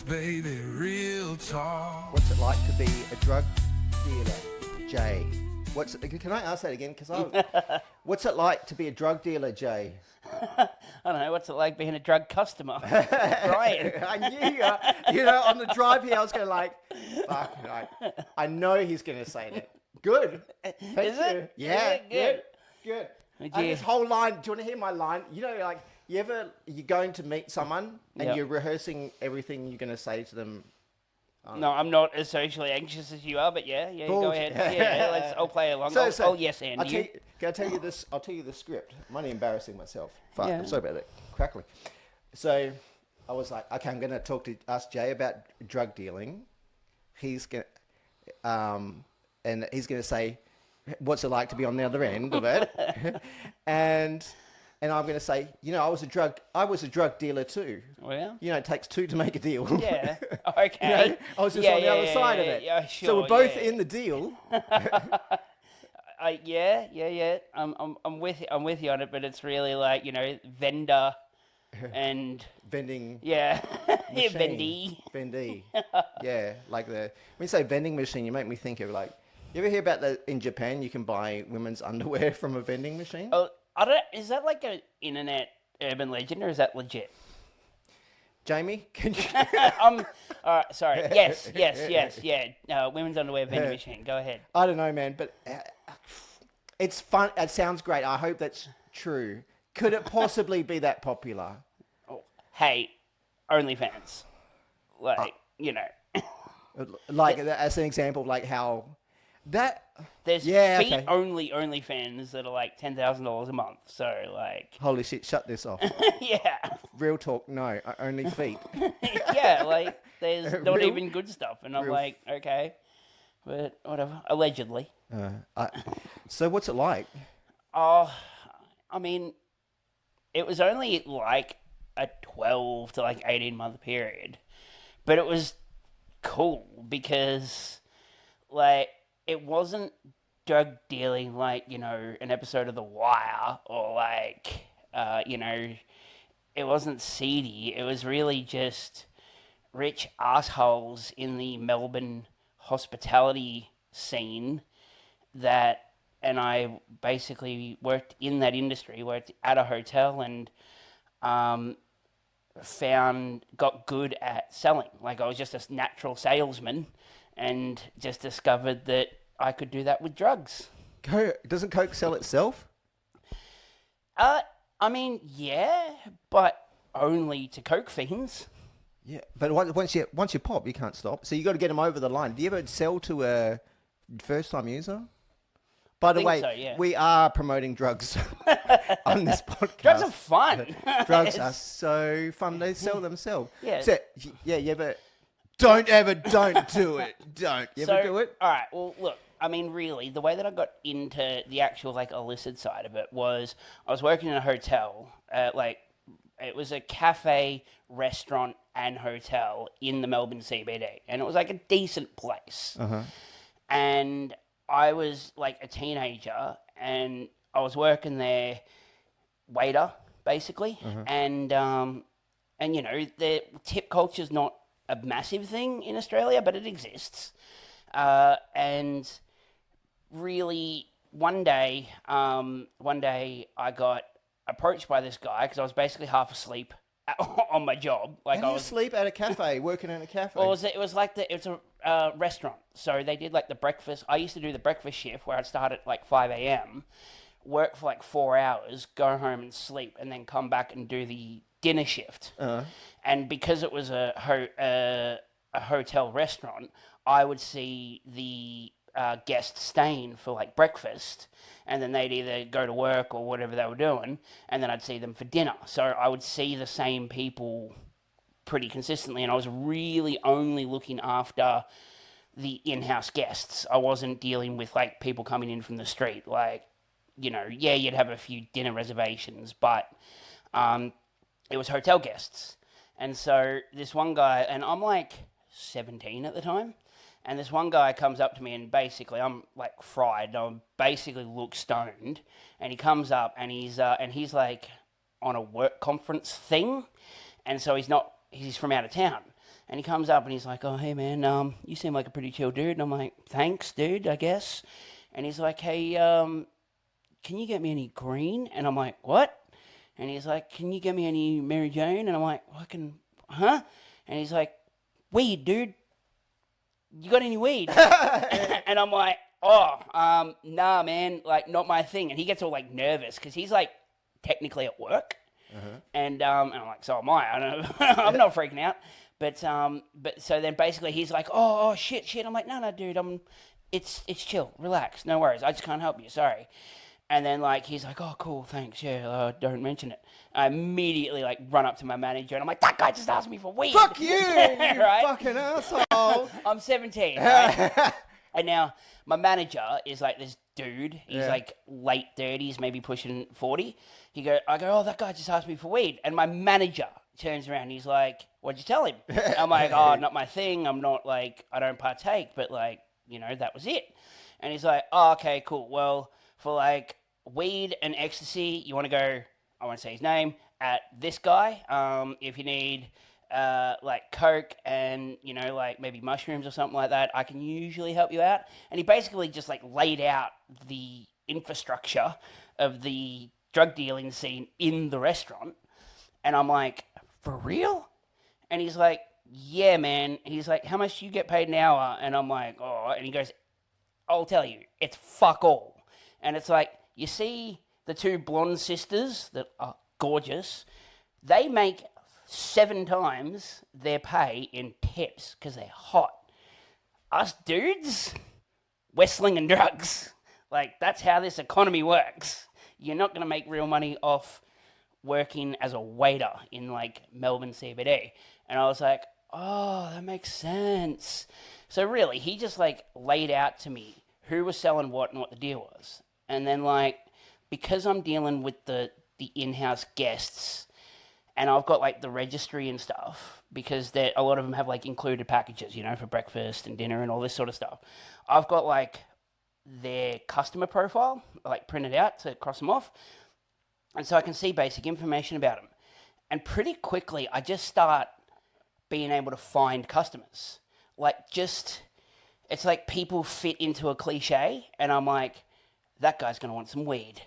baby, real talk. What's it like to be a drug dealer, Jay? Can I ask that again? What's it like to be a drug dealer, Jay? I don't know, what's it like being a drug customer? Brian. I knew on the drive here, I was going fuck, I know he's going to say that. Good. Thank Is you. it? Yeah, Good. Good. Oh, And dear. this whole line, do you want to hear my line? You're going to meet someone and Yep. you're rehearsing everything you're going to say to them. No, I'm not as socially anxious as you are, but yeah, go Bullshit. ahead. Yeah, I'll play along. I'll yes and you. Can I tell you this? I'll tell you the script. I'm only embarrassing myself. Fuck, Yeah. I'm sorry about that. Crackling. So I was like, okay, I'm going to ask Jay about drug dealing. He's going and he's going to say, what's it like to be on the other end of it? and I'm going to say, I was a drug dealer too. Well, It takes two to make a deal. yeah. Okay. I was just on the other side of it. Yeah, sure, so we're both yeah. in the deal. Yeah. I'm with you on it, but it's really like vendor and Vending. yeah, yeah, machine. vendy. Vendy. Yeah, like when you say vending machine, you make me think of you ever hear about in Japan you can buy women's underwear from a vending machine? Oh, I don't. Is that like an internet urban legend or is that legit? Jamie, can you? All right. Sorry. Yes. Yeah. Women's underwear vending machine. Go ahead. I don't know, man, but it's fun. It sounds great. I hope that's true. Could it possibly be that popular? Oh, hey, OnlyFans. As an example of how that. There's okay. feet-only OnlyFans that are like $10,000 a month. So, Holy shit, shut this off. yeah. Real talk, no, only feet. Yeah, there's not Real- even good stuff. And I'm real- like, okay. But whatever. Allegedly. So what's it like? Oh, I mean, it was only like a 12 to 18-month period. But it was cool because, it wasn't drug dealing an episode of The Wire or it wasn't seedy. It was really just rich assholes in the Melbourne hospitality scene and I basically worked in that industry, worked at a hotel and got good at selling. I was just a natural salesman and just discovered that I could do that with drugs. Doesn't Coke sell itself? I mean, yeah, but only to Coke fiends. Yeah, but once you pop, you can't stop. So you got to get them over the line. Do you ever sell to a first-time user? By the way, so, yeah. we are promoting drugs on this podcast. Drugs are fun. Drugs are so fun. They sell themselves. Yeah. So, you ever... Don't do it. Don't. You ever do it? All right, well, look, I mean, really, the way that I got into the actual, illicit side of it was I was working in a hotel, it was a cafe, restaurant, and hotel in the Melbourne CBD, and it was a decent place. Uh-huh. And I was a teenager, and I was working there, waiter basically, and the tip culture's not a massive thing in Australia, but it exists. And really, one day I got approached by this guy because I was basically half asleep on my job. How do you sleep at a cafe, working in a cafe? Well, it was a restaurant, so they did the breakfast. I used to do the breakfast shift where I'd start at 5 a.m., work for 4 hours, go home and sleep, and then come back and do the dinner shift. And because it was a hotel restaurant, I would see the guests staying for breakfast, and then they'd either go to work or whatever they were doing, and then I'd see them for dinner. So I would see the same people pretty consistently, and I was really only looking after the in-house guests. I wasn't dealing with people coming in from the street. You'd have a few dinner reservations, but it was hotel guests. And so this one guy, and I'm 17 at the time, and this one guy comes up to me, and basically I'm fried. I basically look stoned, and he comes up, and he's on a work conference thing, and so he's from out of town. And he comes up and he's like, "Oh, hey man, you seem like a pretty chill dude." And I'm like, "Thanks, dude, I guess." And he's like, "Hey, can you get me any green?" And I'm like, "What?" And he's like, "Can you get me any Mary Jane?" And I'm like, "Fucking, huh?" And he's like, "Weed, dude. You got any weed?" And I'm like, "Oh, nah, man, like not my thing." And he gets all like nervous because he's like technically at work, and I'm like, "So am I." I don't, I'm not freaking out, but so then basically he's like, "Oh, shit." I'm like, "No, dude, it's chill, relax, no worries. I just can't help you, sorry." And then like he's like, "Oh, cool, thanks, yeah, don't mention it." I immediately like run up to my manager and I'm like, "That guy just asked me for weed." Fuck you, you Right? fucking asshole. I'm 17, right? And now my manager is like this dude. He's Yeah. like late 30s, maybe pushing 40. I go, "Oh, that guy just asked me for weed." And my manager turns around. He's like, "What'd you tell him?" I'm like, "Oh, not my thing. I'm not like, I don't partake, but like, that was it." And he's like, "Oh, okay, cool. Well, for like weed and ecstasy, you want to go, I won't say his name, at this guy. If you need like coke and like maybe mushrooms or something like that, I can usually help you out." And he basically just like laid out the infrastructure of the drug dealing scene in the restaurant. And I'm like, "For real?" And he's like, "Yeah, man." He's like, "How much do you get paid an hour?" And I'm like, "Oh." And he goes, "I'll tell you, it's fuck all." And it's like, you see the two blonde sisters that are gorgeous, they make 7 times their pay in tips because they're hot. Us dudes, we're slinging drugs. Like, that's how this economy works. You're not going to make real money off working as a waiter in, like, Melbourne CBD. And I was like, "Oh, that makes sense." So really, he just, like, laid out to me who was selling what and what the deal was. And then, like, because I'm dealing with the in-house guests, and I've got like the registry and stuff, because a lot of them have like included packages, for breakfast and dinner and all this sort of stuff. I've got like their customer profile like printed out to cross them off, and so I can see basic information about them. And pretty quickly, I just start being able to find customers. Like, it's like people fit into a cliche, and I'm like, that guy's gonna want some weed.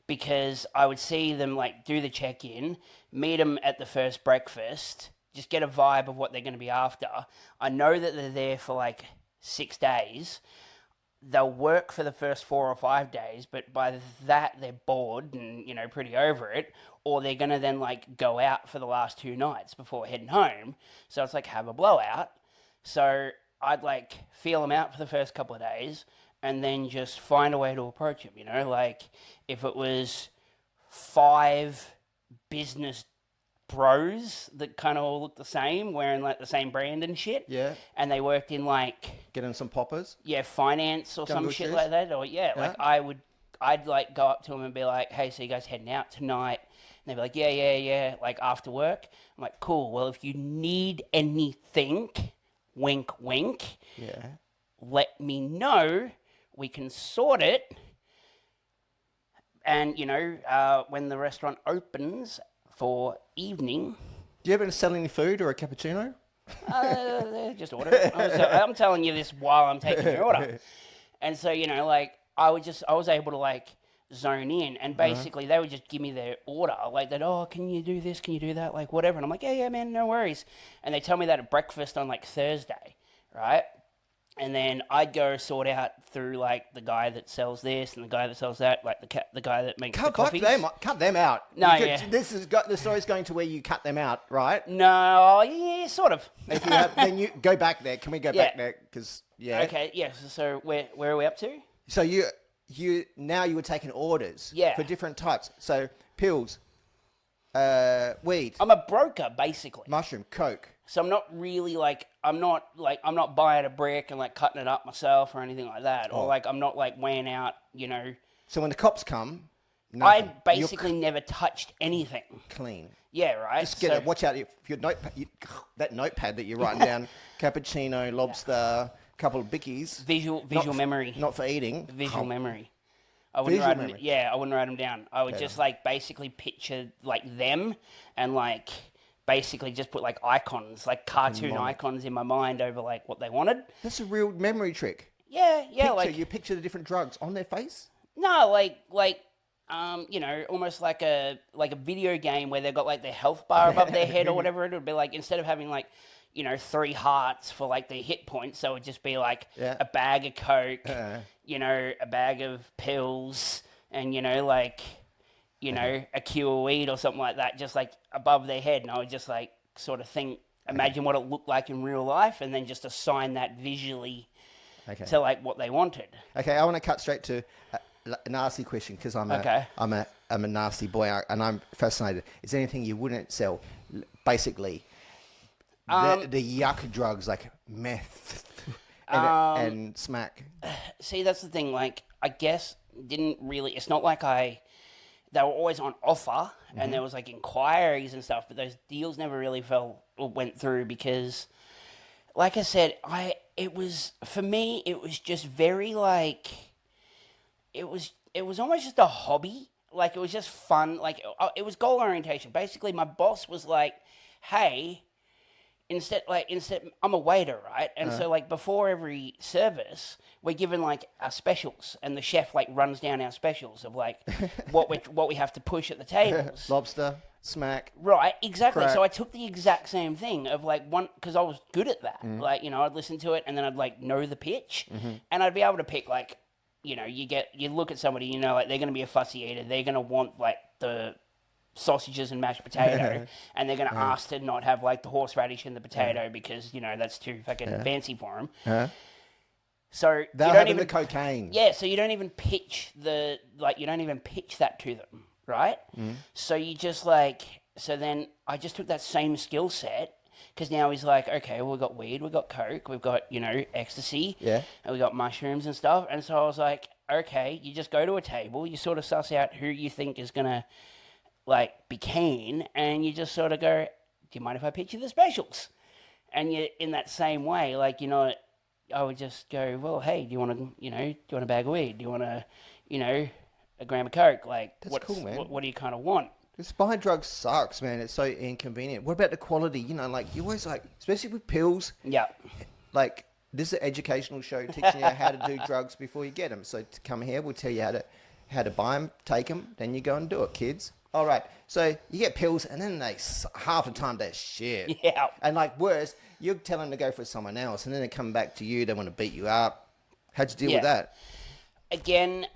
Because I would see them like do the check-in, meet them at the first breakfast, just get a vibe of what they're going to be after. I know that they're there for like 6 days. They'll work for the first 4 or 5 days, but by that they're bored and pretty over it, or they're going to then like go out for the last 2 nights before heading home. So it's like have a blowout. So I'd like feel them out for the first couple of days, and then just find a way to approach him, like if it was 5 business bros that kind of all look the same, wearing like the same brand and shit. Yeah. And they worked in like, Get him some poppers. yeah, finance or Jungle some shit shoes? like that. Or like I'd like go up to them and be like, "Hey, so you guys heading out tonight?" And they'd be like, yeah, like after work. I'm like, "Cool, well, if you need anything, wink, wink, Yeah. let me know. We can sort it." And, when the restaurant opens for evening, Do you ever sell any food or a cappuccino? just order it. I'm telling you this while I'm taking your order. And so, like, I was able to, like, zone in. And basically, they would just give me their order. Like, they'd, "Oh, can you do this? Can you do that?" Like, whatever. And I'm like, yeah, man, no worries. And they tell me that at breakfast on, like, Thursday, right? And then I'd go sort out through like the guy that sells this and the guy that sells that, like the guy that makes the Cut coffees. cut them out. No, You yeah. the story's going to where you cut them out, right? No, yeah, sort of. If you have, then you go back there. Can we go back Yeah. there? Because yeah. Okay, yeah. So where are we up to? So you now you were taking orders. Yeah. For different types. So pills, weed, I'm a broker basically. mushroom, coke. So I'm not really like I'm not buying a brick and like cutting it up myself or anything like that, or like I'm not like weighing out. So when the cops come, I nothing. basically never touched anything. You're clean. Yeah, right. Just get it. Watch out if your notepad, that notepad that you're writing down, cappuccino, lobster, couple of bickies. Visual memory. Not for eating. Visual Oh, memory. I wouldn't Visual write them. memory. Yeah, I wouldn't write them down. I would just like basically picture like them and like basically just put like icons, like cartoon icons in my mind over like what they wanted. That's a real memory trick. Yeah, yeah, You picture the different drugs on their face. no, almost like a video game where they've got like their health bar above their head or whatever. It would be like, instead of having like, 3 hearts for like their hit points, so it would just be like a bag of Coke, a bag of pills, and a cure of weed or something like that, just like above their head. And I would just like sort of imagine what it looked like in real life, and then just assign that visually to like what they wanted. Okay, I want to cut straight to a nasty question, because I'm a nasty boy, and I'm fascinated. Is there anything you wouldn't sell? Basically, the yuck drugs like meth and smack. See, that's the thing. Like, I guess didn't really. It's not like they were always on offer, and there was like inquiries and stuff, but those deals never really went through because, like I said, it was just very like, it was almost just a hobby. Like, it was just fun. Like, it was goal orientation. Basically, my boss was like, "Hey, instead, I'm a waiter, right? And so like before every service, we're given like our specials, and the chef like runs down our specials of like what we have to push at the tables. Lobster, smack. Right, exactly. Crap. So I took the exact same thing of like because I was good at that. Like, I'd listen to it, and then I'd like know the pitch, and I'd be able to pick like, you look at somebody, like they're going to be a fussy eater. They're going to want like the sausages and mashed potato, and they're going to ask to not have like the horseradish and the potato because that's too fucking fancy for them. So They're you don't having even the cocaine. Yeah, so you don't even pitch that to them, right? So you just so then I just took that same skill set, because now he's like, okay, well, we've got weed, we've got coke, we've got ecstasy, and we got mushrooms and stuff. And so I was like, okay, you just go to a table, you sort of suss out who you think is gonna like be keen, and you just sort of go, do you mind if I pitch you the specials? And you, in that same way, like, I would just go, well, hey, do you want a bag of weed? Do you want a gram of coke? Like, That's cool, man. What do you kind of want? Because buying drugs sucks, man. It's so inconvenient. What about the quality? Like, you always like, especially with pills. Yeah. Like, this is an educational show teaching you how to do drugs before you get them. So to come here, we'll tell you how to buy them, take them, then you go and do it, kids. All right. So you get pills, and then half the time they're shit. Yeah. And like worse, you tell them to go for someone else, and then they come back to you. They want to beat you up. How'd you deal with that? Again,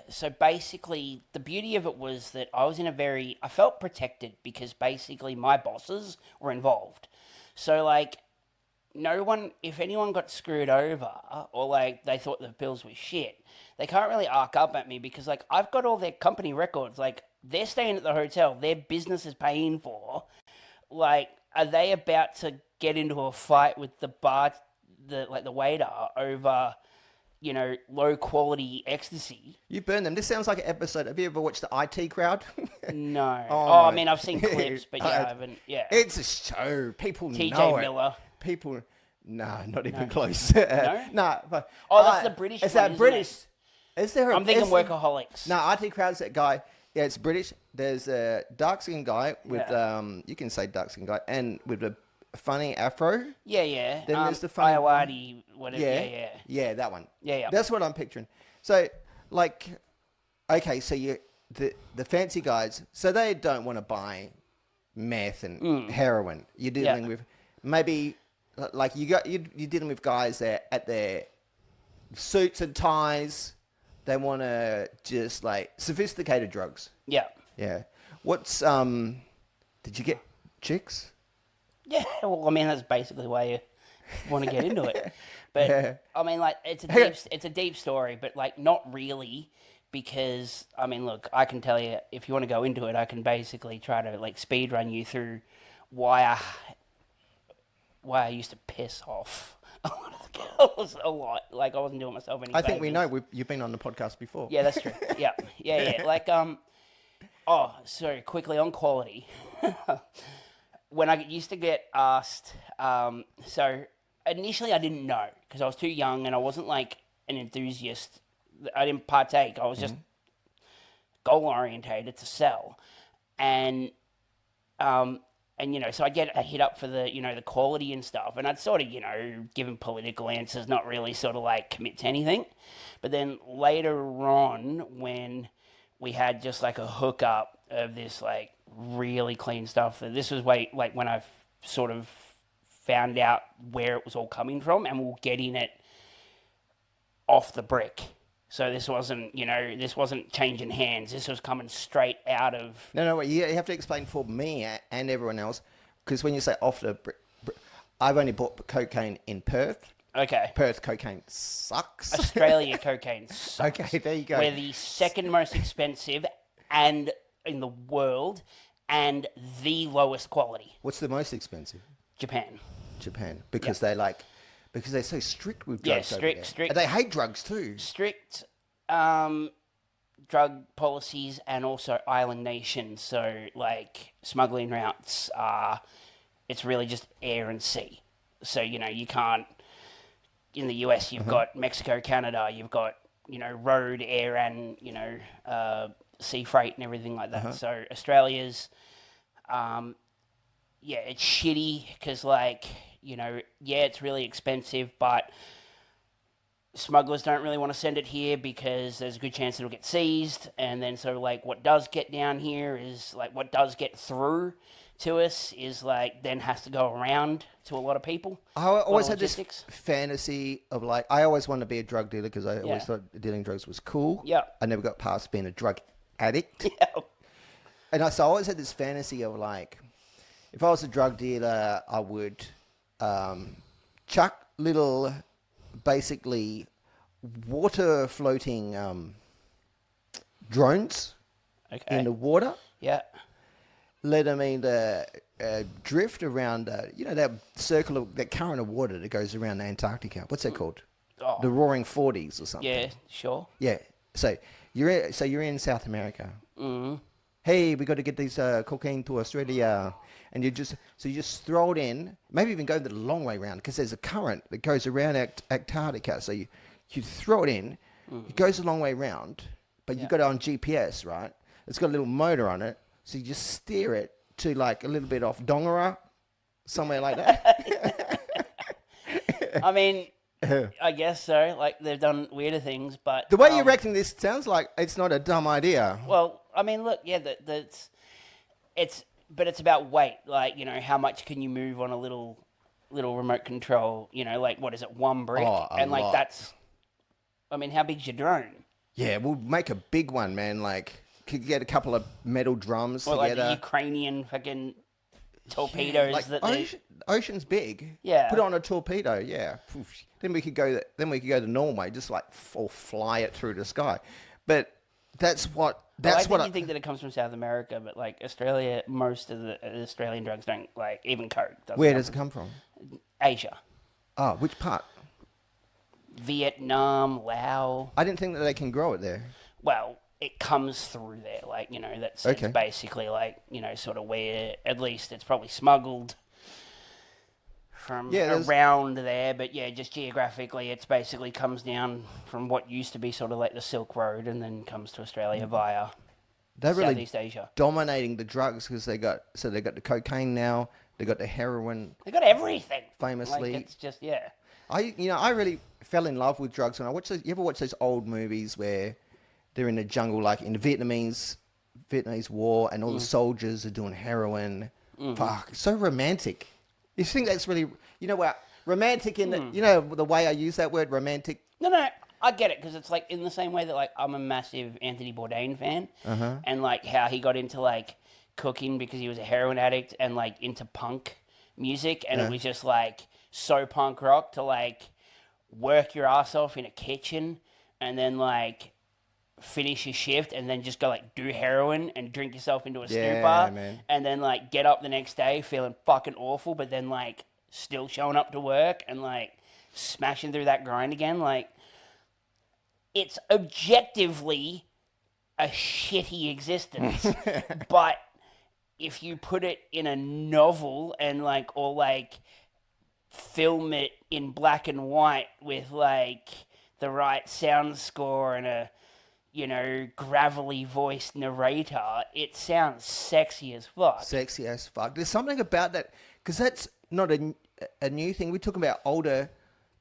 so basically the beauty of it was that I felt protected, because basically my bosses were involved. So like, if anyone got screwed over, or like they thought the pills were shit, they can't really arc up at me, because like I've got all their company records. Like, they're staying at the hotel, their business is paying for. Like, are they about to get into a fight with the waiter over, low quality ecstasy? You burn them. This sounds like an episode. Have you ever watched the IT Crowd? No. Oh, I mean, I've seen clips, but yeah, I haven't. Yeah. It's a show. People know it. TJ Miller. People, nah, not even close. No? Nah. But, That's the British Is one, that isn't British? it? Is there? I'm thinking Workaholics. No, IT Crowd's that guy. Yeah, it's British. There's a dark-skinned guy with you can say dark-skinned guy, and with a funny afro. Yeah. Then there's the funny Iowati, whatever. Yeah. Yeah, that one. Yeah. That's what I'm picturing. So, like, okay, so the fancy guys, so they don't want to buy meth and heroin. You're dealing with maybe like you're dealing with guys that at their suits and ties. They want to just like sophisticated drugs. Yeah. Yeah. What's did you get chicks? Yeah. Well, I mean, that's basically why you want to get into it. But I mean, like, it's a deep story, but like not really, because I mean, look, I can tell you, if you want to go into it, I can basically try to like speed run you through why I used to piss off a lot of the girls a lot. Like, I wasn't doing myself any I think favors. we know. You've been on the podcast before. Yeah, that's true. Yeah. Like, sorry, quickly on quality. When I used to get asked, so initially I didn't know, because I was too young and I wasn't like an enthusiast. I didn't partake. I was just goal orientated to sell. And And, so I get a hit up for the, the quality and stuff. And I'd sort of, give him political answers, not really sort of like commit to anything. But then later on, when we had just like a hookup of this like really clean stuff, this was like when I sort of found out where it was all coming from, and we were getting it off the brick. So this wasn't, this wasn't changing hands. This was coming straight out of... No, you have to explain for me and everyone else, because when you say off the I've only bought cocaine in Perth. Okay. Perth cocaine sucks. Australia cocaine sucks. Okay, there you go. We're the second most expensive and in the world, and the lowest quality. What's the most expensive? Japan. Because because they're so strict with drugs. Yeah, strict. And they hate drugs too. Strict drug policies, and also island nations. So, like, smuggling routes are, it's really just air and sea. So, you can't, in the US, you've got Mexico, Canada, you've got, road, air, and, sea freight and everything like that. So, Australia's, it's shitty because, like, it's really expensive, but smugglers don't really want to send it here because there's a good chance it'll get seized. And then so like what does get down here is like what does get through to us is like then has to go around to a lot of people. I always had this fantasy of like, I always wanted to be a drug dealer because I always thought dealing drugs was cool. Yeah. I never got past being a drug addict. Yeah. And so I always had this fantasy of like, if I was a drug dealer, I would chuck little, basically water floating drones in the water. Yeah. Let them either drift around, that circle of that current of water that goes around Antarctica. What's that called? Oh. The Roaring Forties or something. Yeah, sure. Yeah. So you're in South America. Mm-hmm. Hey, we got to get these cocaine to Australia, and you just throw it in. Maybe even go the long way around because there's a current that goes around Antarctica. So you throw it in, it goes a long way around, but you got it on GPS, right? It's got a little motor on it, so you just steer it to like a little bit off Dongara, somewhere like that. I mean, I guess so. Like they've done weirder things, but The way you're acting this sounds like it's not a dumb idea. Well, I mean, look, yeah, but it's about weight. Like, how much can you move on a little remote control? Like what is it, one brick? And like lot. that's, I mean, how big's your drone? Yeah, we'll make a big one, man. Like, could get a couple of metal drums Or like together. the Ukrainian fucking torpedoes like that ocean's big. Yeah. Put it on a torpedo. Yeah. Then we could go. The normal way, just like or fly it through the sky. But that's what. That's you think that it comes from South America, but like Australia, most of the Australian drugs don't like even coke. Where does it come from? Asia, Oh, which part? Vietnam, Laos. I didn't think that they can grow it there. Well, it comes through there, like that's Okay. it's basically like sort of where at least it's probably smuggled from around there, but just geographically, it's basically comes down from what used to be sort of like the Silk Road, and then comes to Australia via They're really Southeast Asia. dominating the drugs because they got the cocaine now. They got the heroin. They got everything. Famously. Like, it's just I really fell in love with drugs when I watched those. You ever watch those old movies where they're in the jungle, like in the Vietnamese War, and all the soldiers are doing heroin? Fuck, so romantic. You think that's really, what, romantic in the, the way I use that word, romantic? No, I get it, because it's like in the same way that like I'm a massive Anthony Bourdain fan, and like how he got into like cooking because he was a heroin addict, and like into punk music, and it was just like so punk rock to like work your ass off in a kitchen and then like finish your shift and then just go like do heroin and drink yourself into a stupor, man. and then like get up the next day feeling fucking awful, but then like still showing up to work and like smashing through that grind again. Like, it's objectively a shitty existence, but if you put it in a novel and like, or like film it in black and white with like the right sound score and a gravelly voiced narrator, it sounds sexy as fuck. Sexy as fuck. There's something about that, because that's not a new thing. We're talking about older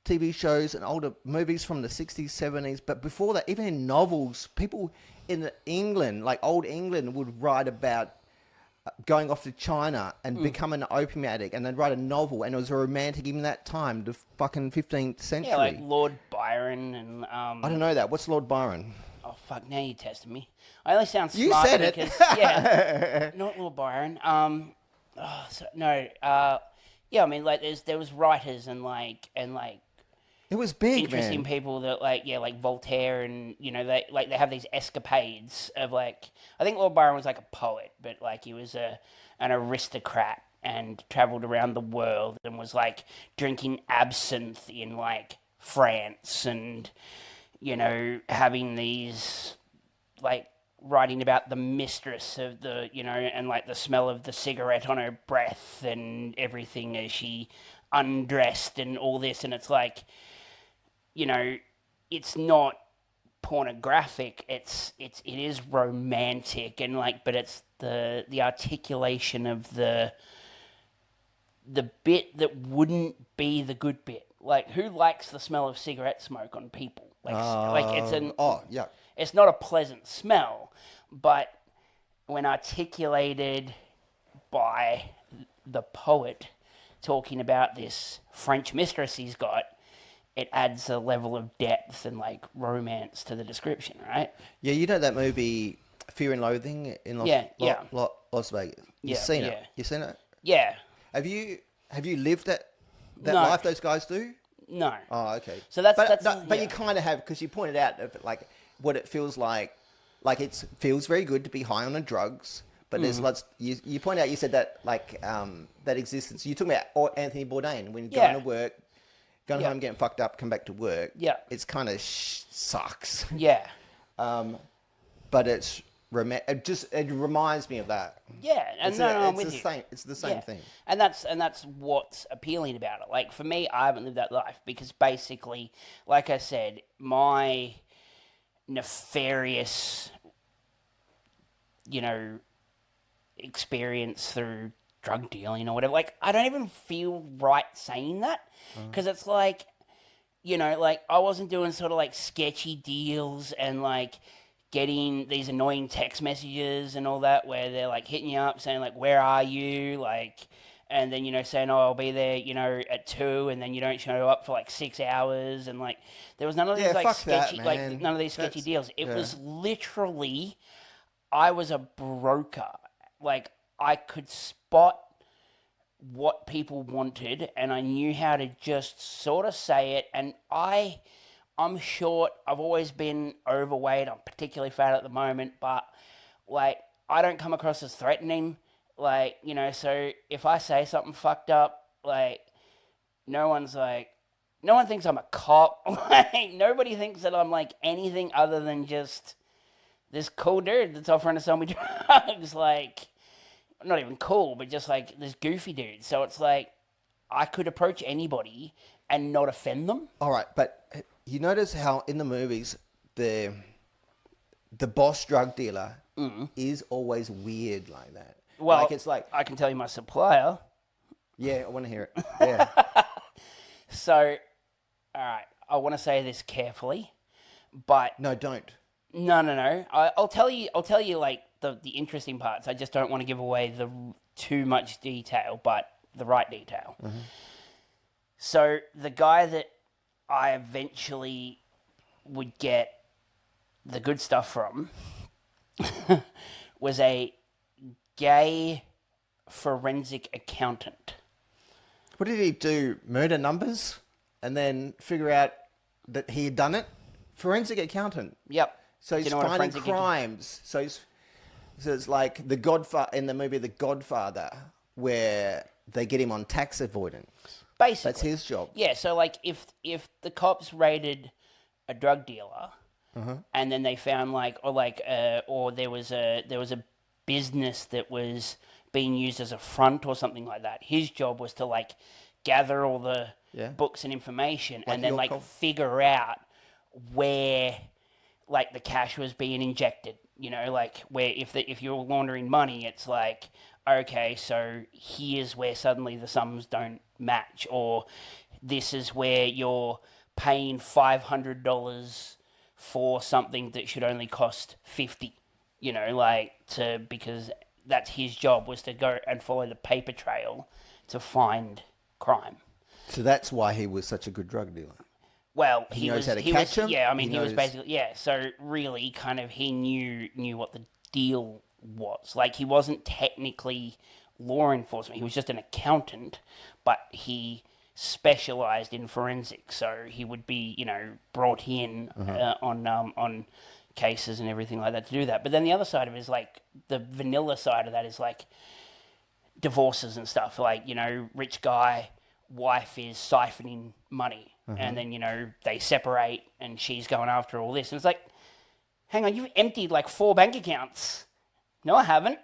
TV shows and older movies from the 60s, 70s, but before that, even in novels, people in England, like old England, would write about going off to China and becoming an opium addict, and they'd write a novel, and it was a romantic even that time, the fucking 15th century. Yeah, like Lord Byron and I don't know that. What's Lord Byron? oh fuck, now you're testing me. I only sound You smart said it. because yeah, not Lord Byron. Yeah, I mean, like there was writers and like It was big, interesting man. people that like Voltaire, and they have these escapades of like, I think Lord Byron was like a poet, but like he was an aristocrat and traveled around the world and was like drinking absinthe in like France, and having these like writing about the mistress of the and like the smell of the cigarette on her breath and everything as she undressed and all this, and it's like, it's not pornographic. It is romantic, and like, but it's the articulation of the bit that wouldn't be the good bit. Like, who likes the smell of cigarette smoke on people? Like it's Yeah. it's not a pleasant smell, but when articulated by the poet talking about this French mistress he's got, it adds a level of depth and like romance to the description, right? Yeah, you know that movie Fear and Loathing in Las Vegas? You've seen it? You've seen it? Yeah. Have you lived that No. life those guys do? No. Oh, okay. So that's but you kind of have, because you pointed out like what it feels like. Like, it feels very good to be high on the drugs, but there's lots. You point out, you said that like that existence. You talking about Anthony Bourdain when going to work, going home, getting fucked up, come back to work. Yeah. It's kind of sucks. Yeah. But it's it reminds me of that. Yeah, and I'm with you. It's the same thing. And that's what's appealing about it. Like, for me, I haven't lived that life because basically, like I said, my nefarious, experience through drug dealing or whatever, like, I don't even feel right saying that, because it's like, like, I wasn't doing sort of like sketchy deals and like getting these annoying text messages and all that where they're like hitting you up saying like, where are you, like, and then saying, oh, I'll be there at 2, and then you don't show up for like 6 hours, and like there was none of these like sketchy none of these sketchy deals. It was literally, I was a broker. Like, I could spot what people wanted, and I knew how to just sort of say it. And I'm short. I've always been overweight. I'm particularly fat at the moment, but like, I don't come across as threatening. Like, so if I say something fucked up, like, no one thinks I'm a cop. Like, nobody thinks that I'm like anything other than just this cool dude that's offering to sell me drugs. Like, not even cool, but just like this goofy dude. So it's like, I could approach anybody and not offend them. All right, but you notice how in the movies the boss drug dealer is always weird like that. Well, like, it's like, I can tell you my supplier. yeah, I want to hear it. Yeah. So, all right, I want to say this carefully, but No, don't. no. I'll tell you like the interesting parts. I just don't want to give away the too much detail, but the right detail. Mm-hmm. So the guy that I eventually would get the good stuff from was a gay forensic accountant. What did he do? Murder numbers? And then figure out that he had done it? Forensic accountant. Yep. So he's finding crimes. So it's like The Godfather, in the movie The Godfather, where they get him on tax avoidance. Basically. That's his job. Yeah, so like if the cops raided a drug dealer, and then they found or there was a business that was being used as a front or something like that, his job was to like gather all the books and information, and then like figure out where like the cash was being injected. Like where if you're laundering money, it's like, okay, so here's where suddenly the sums don't match, or this is where you're paying $500 for something that should only cost 50. Because that's his job, was to go and follow the paper trail to find crime. So that's why he was such a good drug dealer. Well, He knows how to catch him. Yeah, I mean, He he was knows- basically, yeah. So really, kind of, he knew what the deal was. Like, he wasn't technically law enforcement. He was just an accountant, but he specialized in forensics. So he would be, brought in on cases and everything like that to do that. But then the other side of it is like the vanilla side of that is like divorces and stuff. Like, rich guy, wife is siphoning money, and then they separate and she's going after all this, and it's like, hang on, you've emptied like 4 bank accounts. No, I haven't.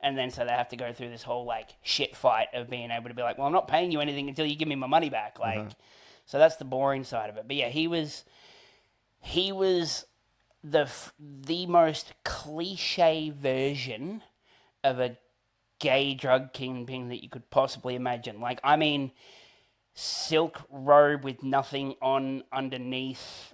And then so they have to go through this whole like shit fight of being able to be like, well, I'm not paying you anything until you give me my money back. So that's the boring side of it. But yeah, he was the most cliche version of a gay drug kingpin that you could possibly imagine. Like, I mean, silk robe with nothing on underneath,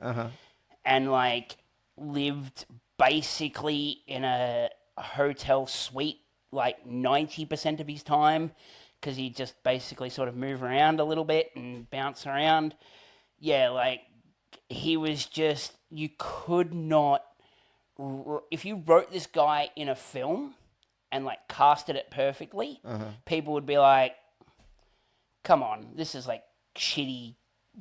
and like lived basically in a hotel suite like 90% of his time, because he just basically sort of move around a little bit and bounce around. Yeah, like, he was just, you could not, if you wrote this guy in a film and like casted it perfectly, people would be like, come on, this is like shitty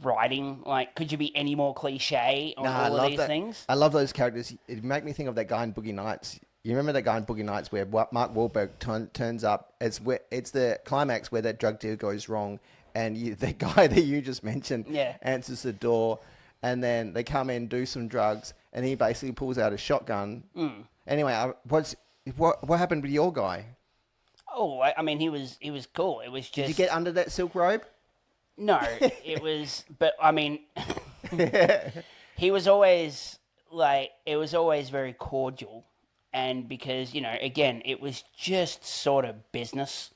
writing. Like, could you be any more cliche on all of these things? I love those characters. It make me think of that guy in Boogie Nights. You remember that guy in Boogie Nights where Mark Wahlberg turns up? It's the climax where that drug deal goes wrong, and the guy that you just mentioned answers the door, and then they come in, do some drugs, and he basically pulls out a shotgun. Anyway, what happened with your guy? Oh, I mean, he was cool. It was just... Did you get under that silk robe? No, it was... But, I mean... he was always, like... It was always very cordial. And because, again, it was just sort of business.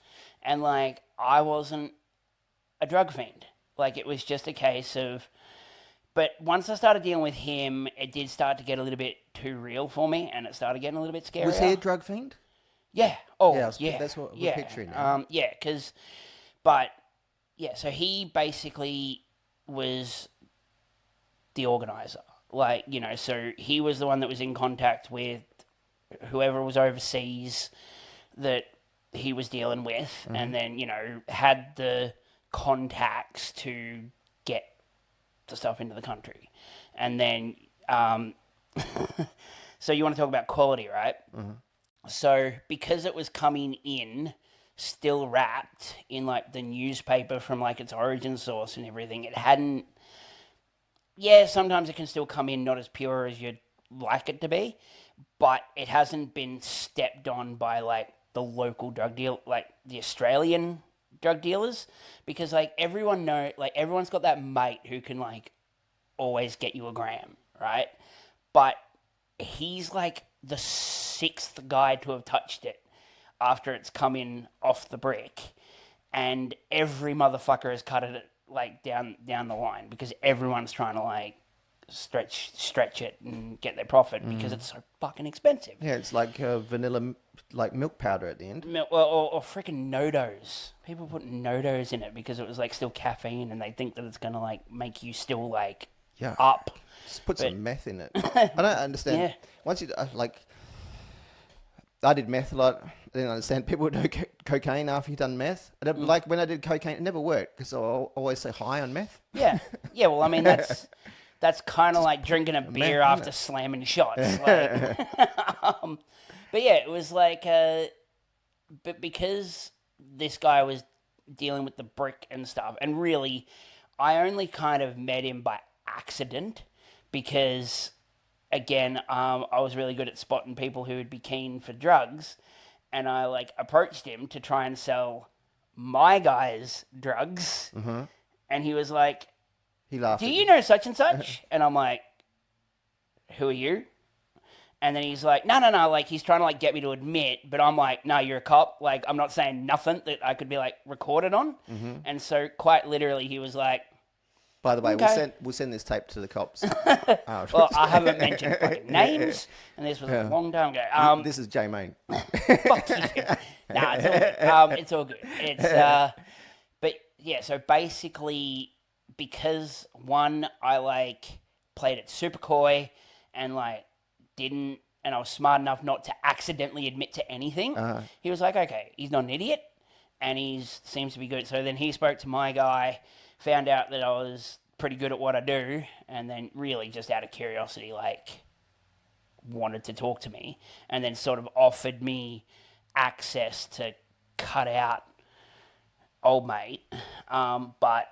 And, like, I wasn't a drug fiend. Like, it was just a case of... But once I started dealing with him, it did start to get a little bit too real for me, and it started getting a little bit scary. Was he a drug fiend? Yeah. Oh, yeah. That's what we're picturing now. So he basically was the organizer. Like, so he was the one that was in contact with whoever was overseas that he was dealing with, and then, had the contacts to get the stuff into the country. And then, so you want to talk about quality, right? So because it was coming in still wrapped in like the newspaper from like its origin source and everything, it hadn't... Yeah, sometimes it can still come in not as pure as you'd like it to be, but it hasn't been stepped on by like the local drug deal, like the Australian drug dealers, because like everyone's got that mate who can like always get you a gram, right? But he's like the 6th guy to have touched it after it's come in off the brick, and every motherfucker has cut it like down the line because everyone's trying to like stretch it and get their profit because it's so fucking expensive. Yeah, it's like vanilla, like milk powder at the end. Or freaking Nodos. People put Nodos in it because it was like still caffeine, and they think that it's gonna like make you still like up. Just put some meth in it. I don't understand. Yeah. Once you I did meth a lot. I didn't understand people would do cocaine after you've done meth. Like when I did cocaine, it never worked because I always say high on meth. Yeah. Well, I mean that's kind of like drinking a beer after slamming shots. Like, but yeah, it was like, but because this guy was dealing with the brick and stuff, and really, I only kind of met him by accident because, again, I was really good at spotting people who would be keen for drugs, and I like approached him to try and sell my guys drugs, and he was like, he laughed. "Do you know such and such?" And I'm like, who are you? And then he's like, no, like, he's trying to, like, get me to admit, but I'm like, no, you're a cop. Like, I'm not saying nothing that I could be, like, recorded on. And so, quite literally, he was like, By the way, Okay. we'll send this tape to the cops. well, I haven't mentioned fucking names, and this was a long time ago. This is J Main. Fuck you. Nah, it's all good. It's all good. It's, but, yeah, so basically, because, one, I, like, played it super coy, and, like, and I was smart enough not to accidentally admit to anything. He was like, okay, he's not an idiot, and he seems to be good. So then he spoke to my guy, found out that I was pretty good at what I do, and then really just out of curiosity, like, wanted to talk to me, and then sort of offered me access to cut out old mate. But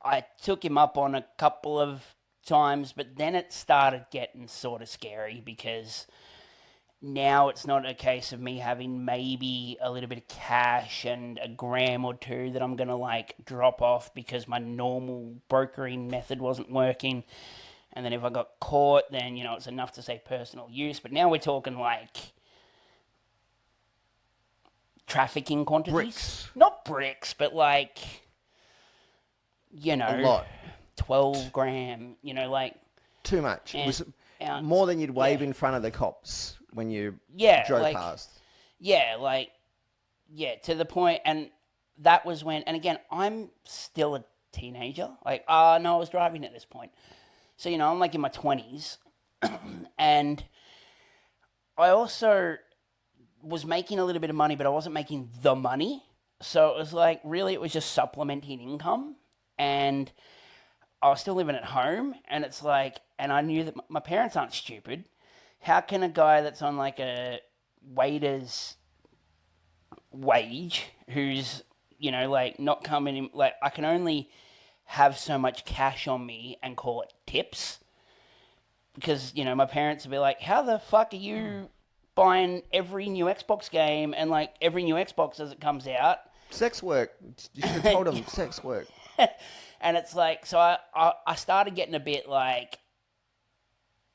I took him up on a couple of times, but then it started getting sort of scary because now it's not a case of me having maybe a little bit of cash and a gram or two that I'm going to, like, drop off because my normal brokering method wasn't working. And then if I got caught, then, you know, it's enough to say personal use. But now we're talking, like, trafficking quantities. Bricks. Not bricks, but, like, you know. A lot. 12 gram, you know, like... Too much. It And was ounce. more than you'd wave Yeah. in front of the cops when you Yeah, drove like- past. Yeah, like... Yeah, to the point, and that was when... And again, I'm still a teenager. Like, no, I was driving at this point. So, you know, I'm, like, in my 20s. And I also was making a little bit of money, but I wasn't making the money. So it was like, really, it was just supplementing income. And I was still living at home, and it's like, and I knew that my parents aren't stupid. How can a guy that's on, like, a waiter's wage, who's, you know, like, not coming in, like, I can only have so much cash on me and call it tips, because, you know, my parents would be like, how the fuck are you buying every new Xbox game and, like, every new Xbox as it comes out? Sex work. You should have told them sex work. And it's like, so I started getting a bit like,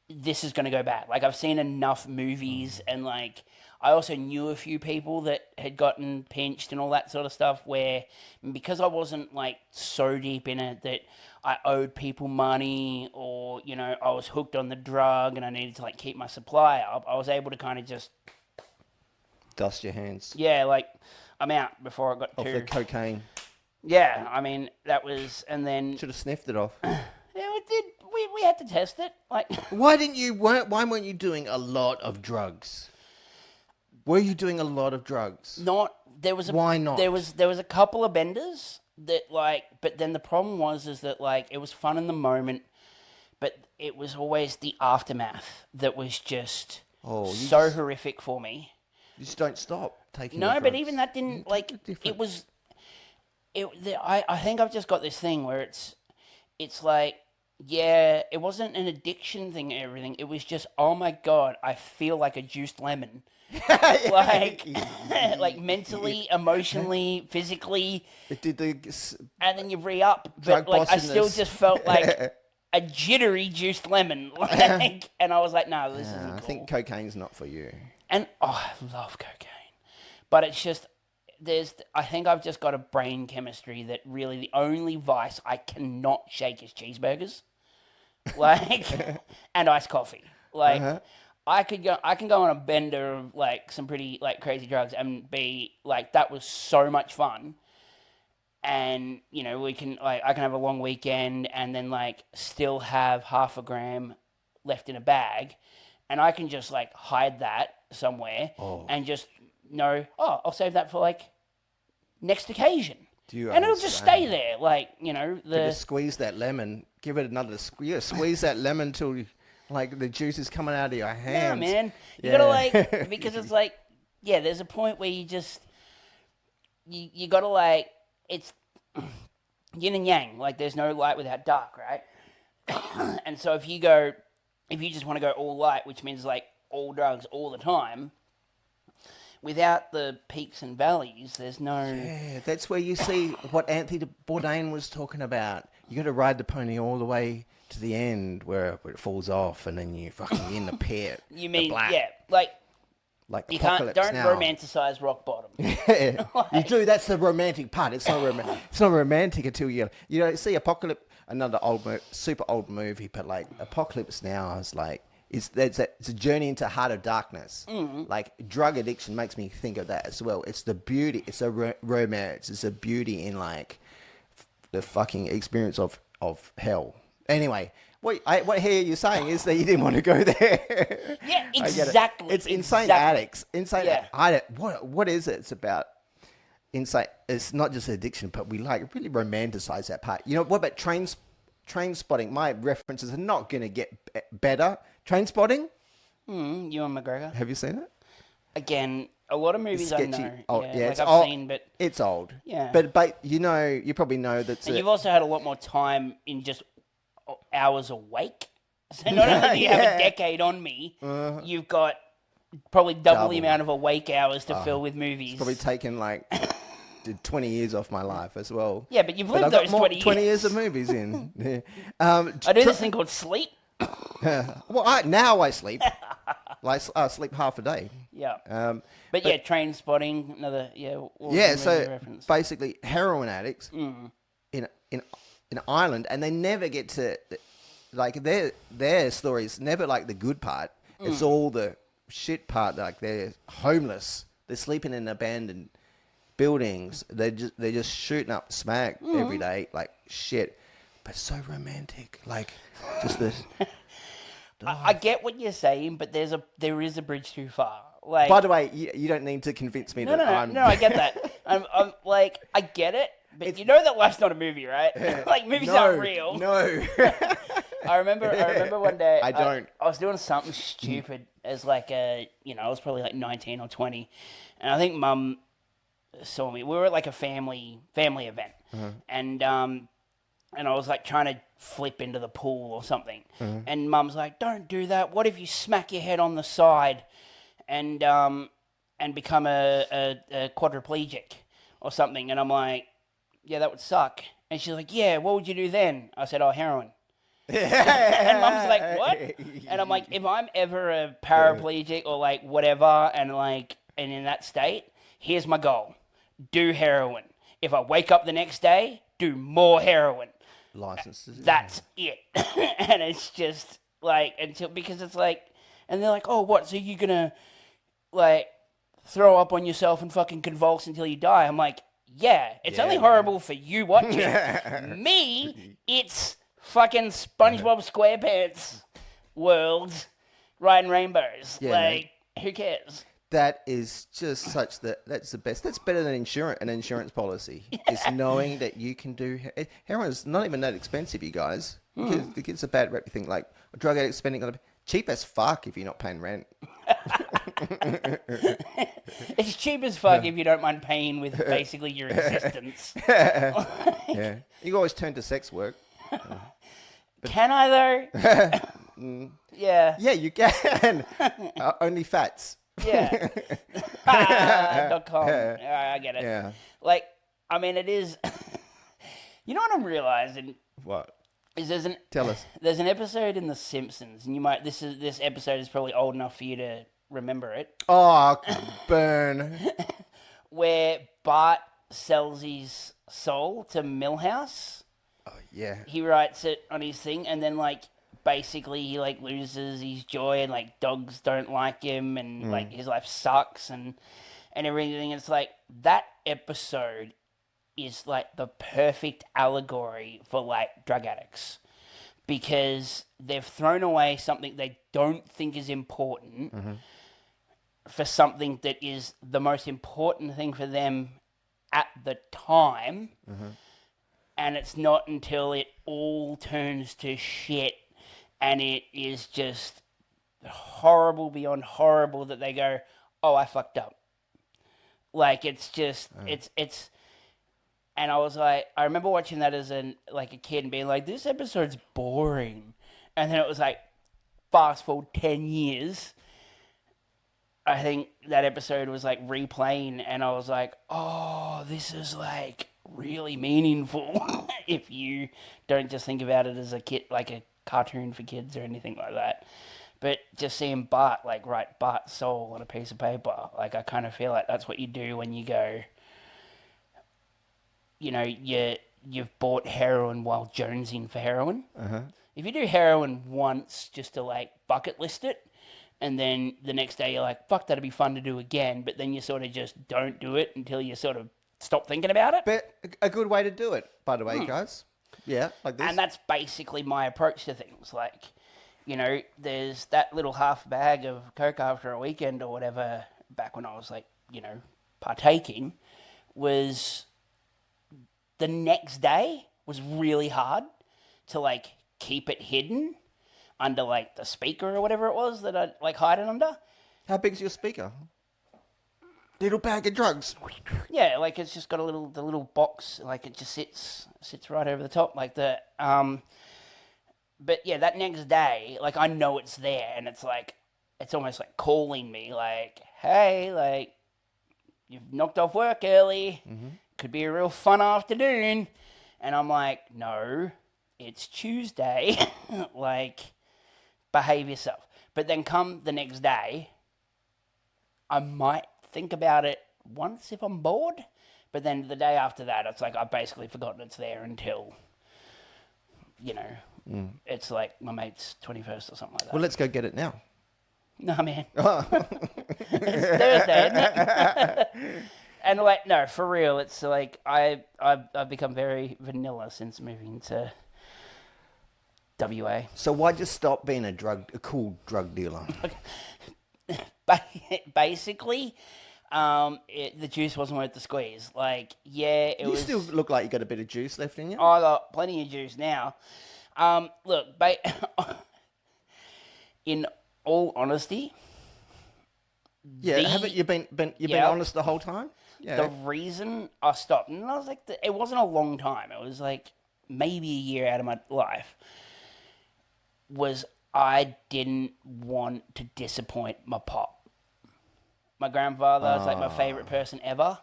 this is going to go bad. Like, I've seen enough movies, and, like, I also knew a few people that had gotten pinched and all that sort of stuff, where, because I wasn't, like, so deep in it that I owed people money, or, you know, I was hooked on the drug and I needed to, like, keep my supply up, I was able to kind of just, Dust your hands. yeah, like, I'm out before I got Off too... the cocaine. Yeah, I mean, that was, and then... Should have sniffed it off. Yeah, we did. We had to test it. Like, Why weren't you doing a lot of drugs? Were you doing a lot of drugs? not there was a Why not? there was a couple of benders that, like, but then the problem is that, like, it was fun in the moment, but it was always the aftermath that was just so horrific for me. You just don't stop taking No, the but drugs. even that didn't, like, different. it was. I think I've just got this thing where it's like, yeah, it wasn't an addiction thing and everything. It was just, oh my God, I feel like a juiced lemon. Like, like mentally, emotionally, physically, It did the and then you re-up. Drug But, like, I still bossiness. just felt like a jittery juiced lemon. Like, and I was like, no, this isn't I cool. think cocaine's not for you. And, I love cocaine. But it's just, I think I've just got a brain chemistry that really the only vice I cannot shake is cheeseburgers. Like, and iced coffee. Like, I can go on a bender of, like, some pretty, like, crazy drugs and be like, that was so much fun. And, you know, I can have a long weekend and then, like, still have half a gram left in a bag, and I can just, like, hide that somewhere and just know, I'll save that for, like, next occasion. Do you And it'll just understand? stay there, like, you know, Just squeeze that lemon. Give it another squeeze. Squeeze that lemon till, like, the juice is coming out of your Yeah, hands. man. You Yeah. gotta, like, because it's like, yeah, there's a point where you just, you gotta, like, it's yin and yang. Like, there's no light without dark, right? And so if you just want to go all light, which means, like, all drugs all the time, without the peaks and valleys, there's no... Yeah, that's where you see what Anthony Bourdain was talking about. you got to ride the pony all the way to the end where it falls off, and then you fucking in the pit. You the mean, black, yeah, like, like you can't, Apocalypse don't Now. romanticize rock bottom. You do. That's the romantic part. It's not romantic. It's not romantic until you see Apocalypse. Another super old movie, but like Apocalypse Now is like it's a journey into Heart of Darkness. Like drug addiction makes me think of that as well. It's the beauty. It's a romance. It's a beauty in like the fucking experience of hell. Anyway. What I hear you saying is that you didn't want to go there. Yeah, I get it. exactly. It's insane exactly. addicts. Insane. Yeah. What is it? It's about insane. It's not just addiction, but we like really romanticize that part. You know what about train spotting? My references are not going to get better. Train spotting. Ewan McGregor. Have you seen it? Again, a lot of movies I know. Oh, Yeah, it's like I've old. seen, but It's old. Yeah. But you probably know that. and you've also had a lot more time in just hours awake. So not only do you have a decade on me, you've got probably double the amount of awake hours to fill with movies. probably taken like 20 years off my life as well. Yeah, but you've But lived I've got those 20 years of movies in. Yeah. I do this thing called sleep. Well, now I sleep. Like I sleep half a day. Yeah. But yeah, Train Spotting, another, what was the Yeah, movie so reference? basically heroin addicts in Ireland, and they never get to like their stories never like the good part. It's all the shit part. Like they're homeless, they're sleeping in abandoned buildings. They're just shooting up smack every day, like shit. But so romantic, like just this. I get what you're saying, but there is a bridge too far. Like, By the way, you don't need to convince me that I'm. No, I get that. I'm like, I get it, but you know that life's not a movie, right? Like movies aren't real. No. I remember one day. I don't. I was doing something stupid as like I was probably like 19 or 20, and I think Mum saw me. We were at like a family event, and I was like trying to flip into the pool or something, and Mum's like, "Don't do that. What if you smack your head on the side, and become a quadriplegic or something?" And I'm like, "Yeah, that would suck." And she's like, "Yeah, what would you do then?" I said, "Oh, heroin." And Mum's like, "What?" And I'm like, if I'm ever a paraplegic or like whatever, and in that state, here's my goal: do heroin. If I wake up the next day, do more heroin. Licenses. That's it. And it's just like because it's like, and they're like, "Oh, what? So you're gonna like throw up on yourself and fucking convulse until you die?" I'm like, "Yeah, it's only horrible for you watching. Me, it's fucking SpongeBob SquarePants world, riding rainbows. Yeah, like, who cares?" That is just that's the best. That's better than an insurance policy. It's knowing that you can do heroin's not even that expensive, you guys. It gets a bad rep. You think like a drug addict spending on cheap as fuck if you're not paying rent. It's cheap as fuck if you don't mind paying with basically your existence. Yeah, you can always turn to sex work. Can I though? Yeah. Yeah, you can. Only fats. Yeah. .com. I get it. Yeah. Like, I mean, it is. You know what I'm realizing What? is Tell us. there's an episode in The Simpsons, and you might this episode is probably old enough for you to remember it, Oh, burn. where Bart sells his soul to Milhouse. Oh, yeah. He writes it on his thing, and then like basically he like loses his joy, and like dogs don't like him, and like his life sucks, and everything. It's like that episode is like the perfect allegory for like drug addicts, because they've thrown away something they don't think is important for something that is the most important thing for them at the time. And it's not until it all turns to shit and it is just horrible beyond horrible that they go, "Oh, I fucked up." Like, it's just, it's, and I was like, I remember watching that as a kid and being like, this episode's boring. And then it was like, fast forward 10 years, I think that episode was like replaying, and I was like, oh, this is like really meaningful if you don't just think about it as a kid, like a cartoon for kids or anything like that. But just seeing Bart, like, write Bart's soul on a piece of paper, like, I kind of feel like that's what you do when you go, you know, you've bought heroin while jonesing for heroin. If you do heroin once just to, like, bucket list it, and then the next day you're like, fuck, that'd be fun to do again, but then you sort of just don't do it until you sort of stop thinking about it. But a good way to do it, by the way, guys. Yeah, like this. And that's basically my approach to things. Like, you know, there's that little half bag of Coke after a weekend or whatever, back when I was, like, you know, partaking, was the next day was really hard to, like, keep it hidden under, like, the speaker or whatever it was that I'd, like, hide it under. How big's your speaker? Little bag of drugs. Yeah, like, it's just got the little box, like, it just sits right over the top, like the, but yeah, that next day, like, I know it's there, and it's like, it's almost like calling me, like, hey, like, you've knocked off work early, could be a real fun afternoon, and I'm like, no, it's Tuesday, like, behave yourself. But then come the next day, I might think about it once if I'm bored, but then the day after that, it's like I've basically forgotten it's there until, you know, it's like my mate's 21st or something like that. Well, let's go get it now. No, man. It's Thursday, isn't it? And, like, no, for real, it's like I've become very vanilla since moving to WA. So why just stop being a cool drug dealer? Basically, the juice wasn't worth the squeeze. Like, yeah, it You was. still look like you got a bit of juice left in you. I got plenty of juice now. Look, in all honesty, Yeah, haven't you been honest the whole time? Yeah. the reason I stopped, and I was like, it wasn't a long time. It was like maybe a year out of my life. Was I didn't want to disappoint my pop. My grandfather was like my favorite person ever,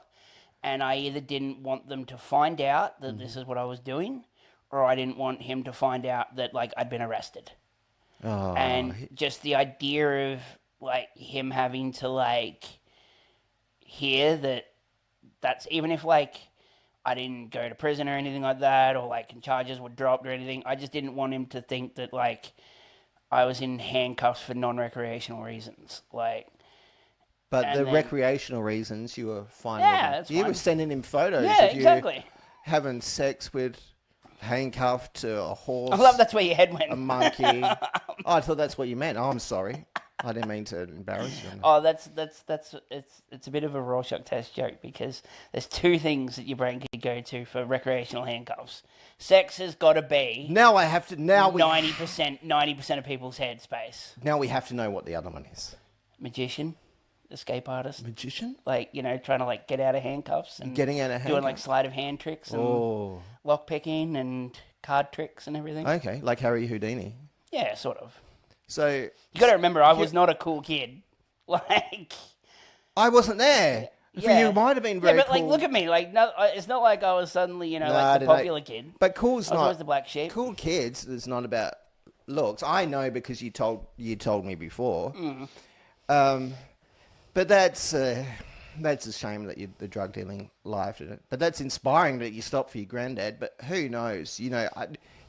and I either didn't want them to find out that this is what I was doing, or I didn't want him to find out that, like, I'd been arrested. And just the idea of, like, him having to, like, hear that's even if, like, I didn't go to prison or anything like that, or, like, charges were dropped or anything, I just didn't want him to think that, like, I was in handcuffs for non-recreational reasons. Like, But the then- recreational reasons you were fine Yeah, with. Him. that's You were fine. sending him photos yeah, of you exactly. having sex with handcuffed to a horse. I love that's where your head went. a monkey. Oh, I thought that's what you meant. Oh, I'm sorry. I didn't mean to embarrass you. Oh, that's it's a bit of a Rorschach test joke, because there's two things that your brain could go to for recreational handcuffs. Sex has got to be Now I have to. Now we 90% of people's headspace. Now we have to know what the other one is. Magician, escape artist, Magician? like, you know, trying to, like, get out of handcuffs and Getting out of doing, like, handcuffs? sleight of hand tricks and Oh, lock picking and card tricks and everything. okay. Like Harry Houdini. Yeah, sort of. So You got to remember, I was not a cool kid. Like, I wasn't there. For yeah. you, might have been very yeah, but, like, cool. look at me. Like, no, it's not like I was suddenly, you know, No, like, the no. popular kid. But cool's I was not. always the black sheep. Cool kids is not about looks. I know because you told me before. But that's a shame that the drug dealing life. But that's inspiring that you stopped for your granddad. But who knows? You know,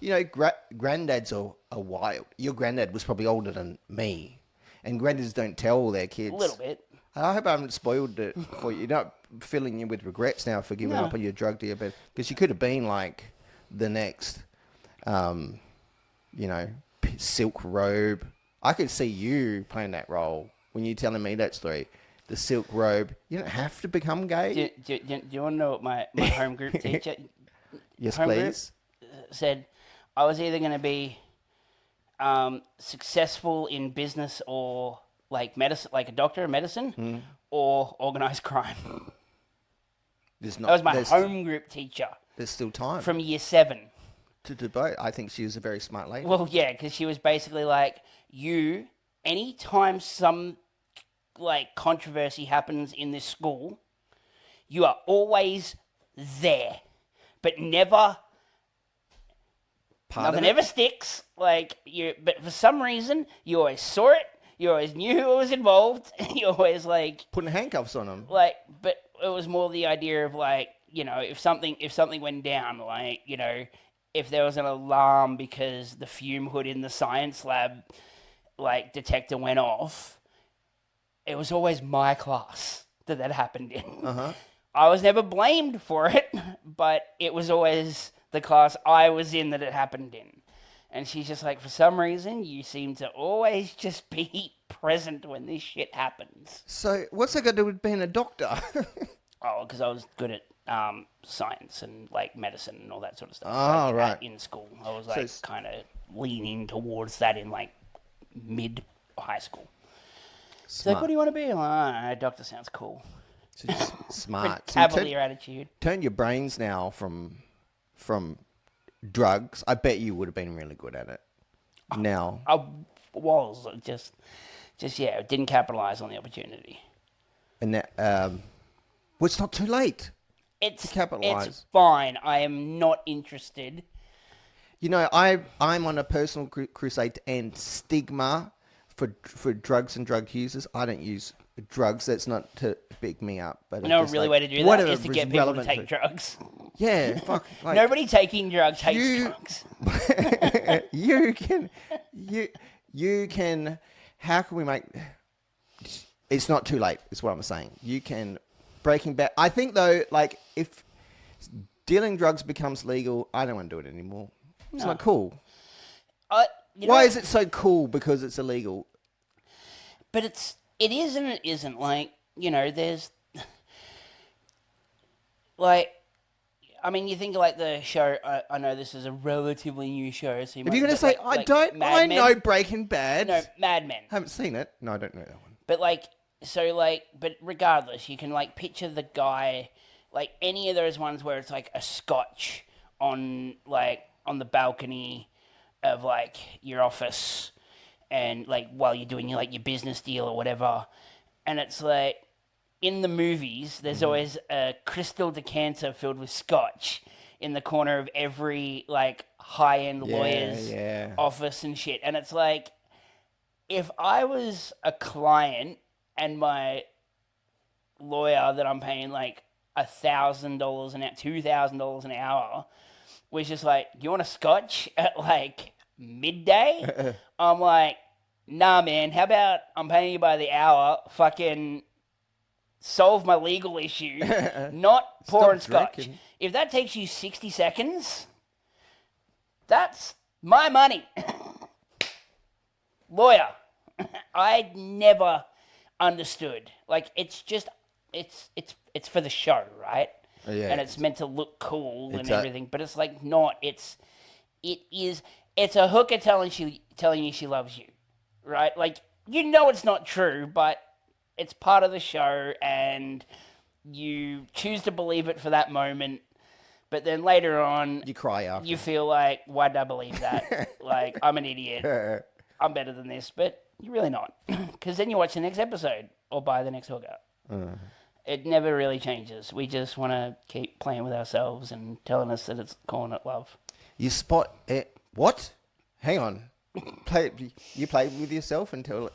granddads are wild. Your granddad was probably older than me, and granddads don't tell their kids. A little bit. I hope I haven't spoiled it for you. You're not filling you with regrets now for giving No. up on your drug deal, but because you could have been like the next, Silk Robe. I could see you playing that role when you're telling me that story. The Silk Robe. You don't have to become gay. Do you want to know what my home group teacher Yes, home group please. said? I was either going to be successful in business or, like, medicine, like a doctor of medicine, or organized crime. There's not. That was my there's, home group teacher There's still time from year 7. to do both. I think she was a very smart lady. Well, yeah, because she was basically like, anytime some, like, controversy happens in this school, you are always there. but never. Part of Nothing it? ever sticks. Like but for some reason, you always saw it. You always knew who was involved. You always Putting handcuffs on them. but it was more the idea of like, if something went down, like, if there was an alarm because the fume hood in the science lab, like, detector went off, it was always my class that happened in. I was never blamed for it, but it was always the class I was in that it happened in. And she's just like, for some reason, you seem to always just be present when this shit happens. So what's that got to do with being a doctor? Oh, because I was good at science and like medicine and all that sort of stuff. Oh, like, right. In school, I was So like it's- kind of leaning towards that in like mid high school. It's like, what do you want to be? I'm like, doctor sounds cool. So just smart. So you Cavalier attitude. turn your brains now from drugs. I bet you would have been really good at it. Now, I was just yeah, didn't capitalize on the opportunity. and that, well, it's not too late. It's capitalize. fine. I am not interested. You know, I'm on a personal crusade to end stigma for drugs and drug users. I don't use drugs. That's not to big me up, but You know, a just really like, way to do that whatever is to was get people to relevant take drugs. Yeah, fuck. Like, Nobody taking drugs hates you- drugs. you can. How can we make? It's not too late. Is what I'm saying. You can Breaking Bad. I think though, like if dealing drugs becomes legal, I don't want to do it anymore. It's not cool. Why is it so cool? Because it's illegal. But it is and it isn't. Like, there's like, I mean, you think of like the show. I know this is a relatively new show. So If you're gonna say I know Breaking Bad. No, Mad Men. Haven't seen it. No, I don't know that one. But but regardless, you can like picture the guy, like any of those ones where it's like a scotch on the balcony of like your office, and like while you're doing your business deal or whatever, and it's like in the movies there's always a crystal decanter filled with scotch in the corner of every like high-end lawyer's office and shit, and it's like, if I was a client and my lawyer that I'm paying like $1,000 an hour, $2,000 an hour was just like, do you want a scotch at like midday? I'm like, nah, man, how about I'm paying you by the hour, fucking solve my legal issue, not pouring scotch. drinking. If that takes you 60 seconds, that's my money. Lawyer. I never understood. Like, it's just, it's for the show, right? Yeah. And it's meant to look cool and It's a- everything, but it's like not. It's a hooker telling you she loves you, right? Like, it's not true, but it's part of the show, and you choose to believe it for that moment. But then later on, You cry after. you feel like, why did I believe that? Like, I'm an idiot. I'm better than this, but you're really not. Because then you watch the next episode or buy the next hooker. It never really changes. We just want to keep playing with ourselves and telling us that it's calling it love. You spot it. What? Hang on. You play with yourself and tell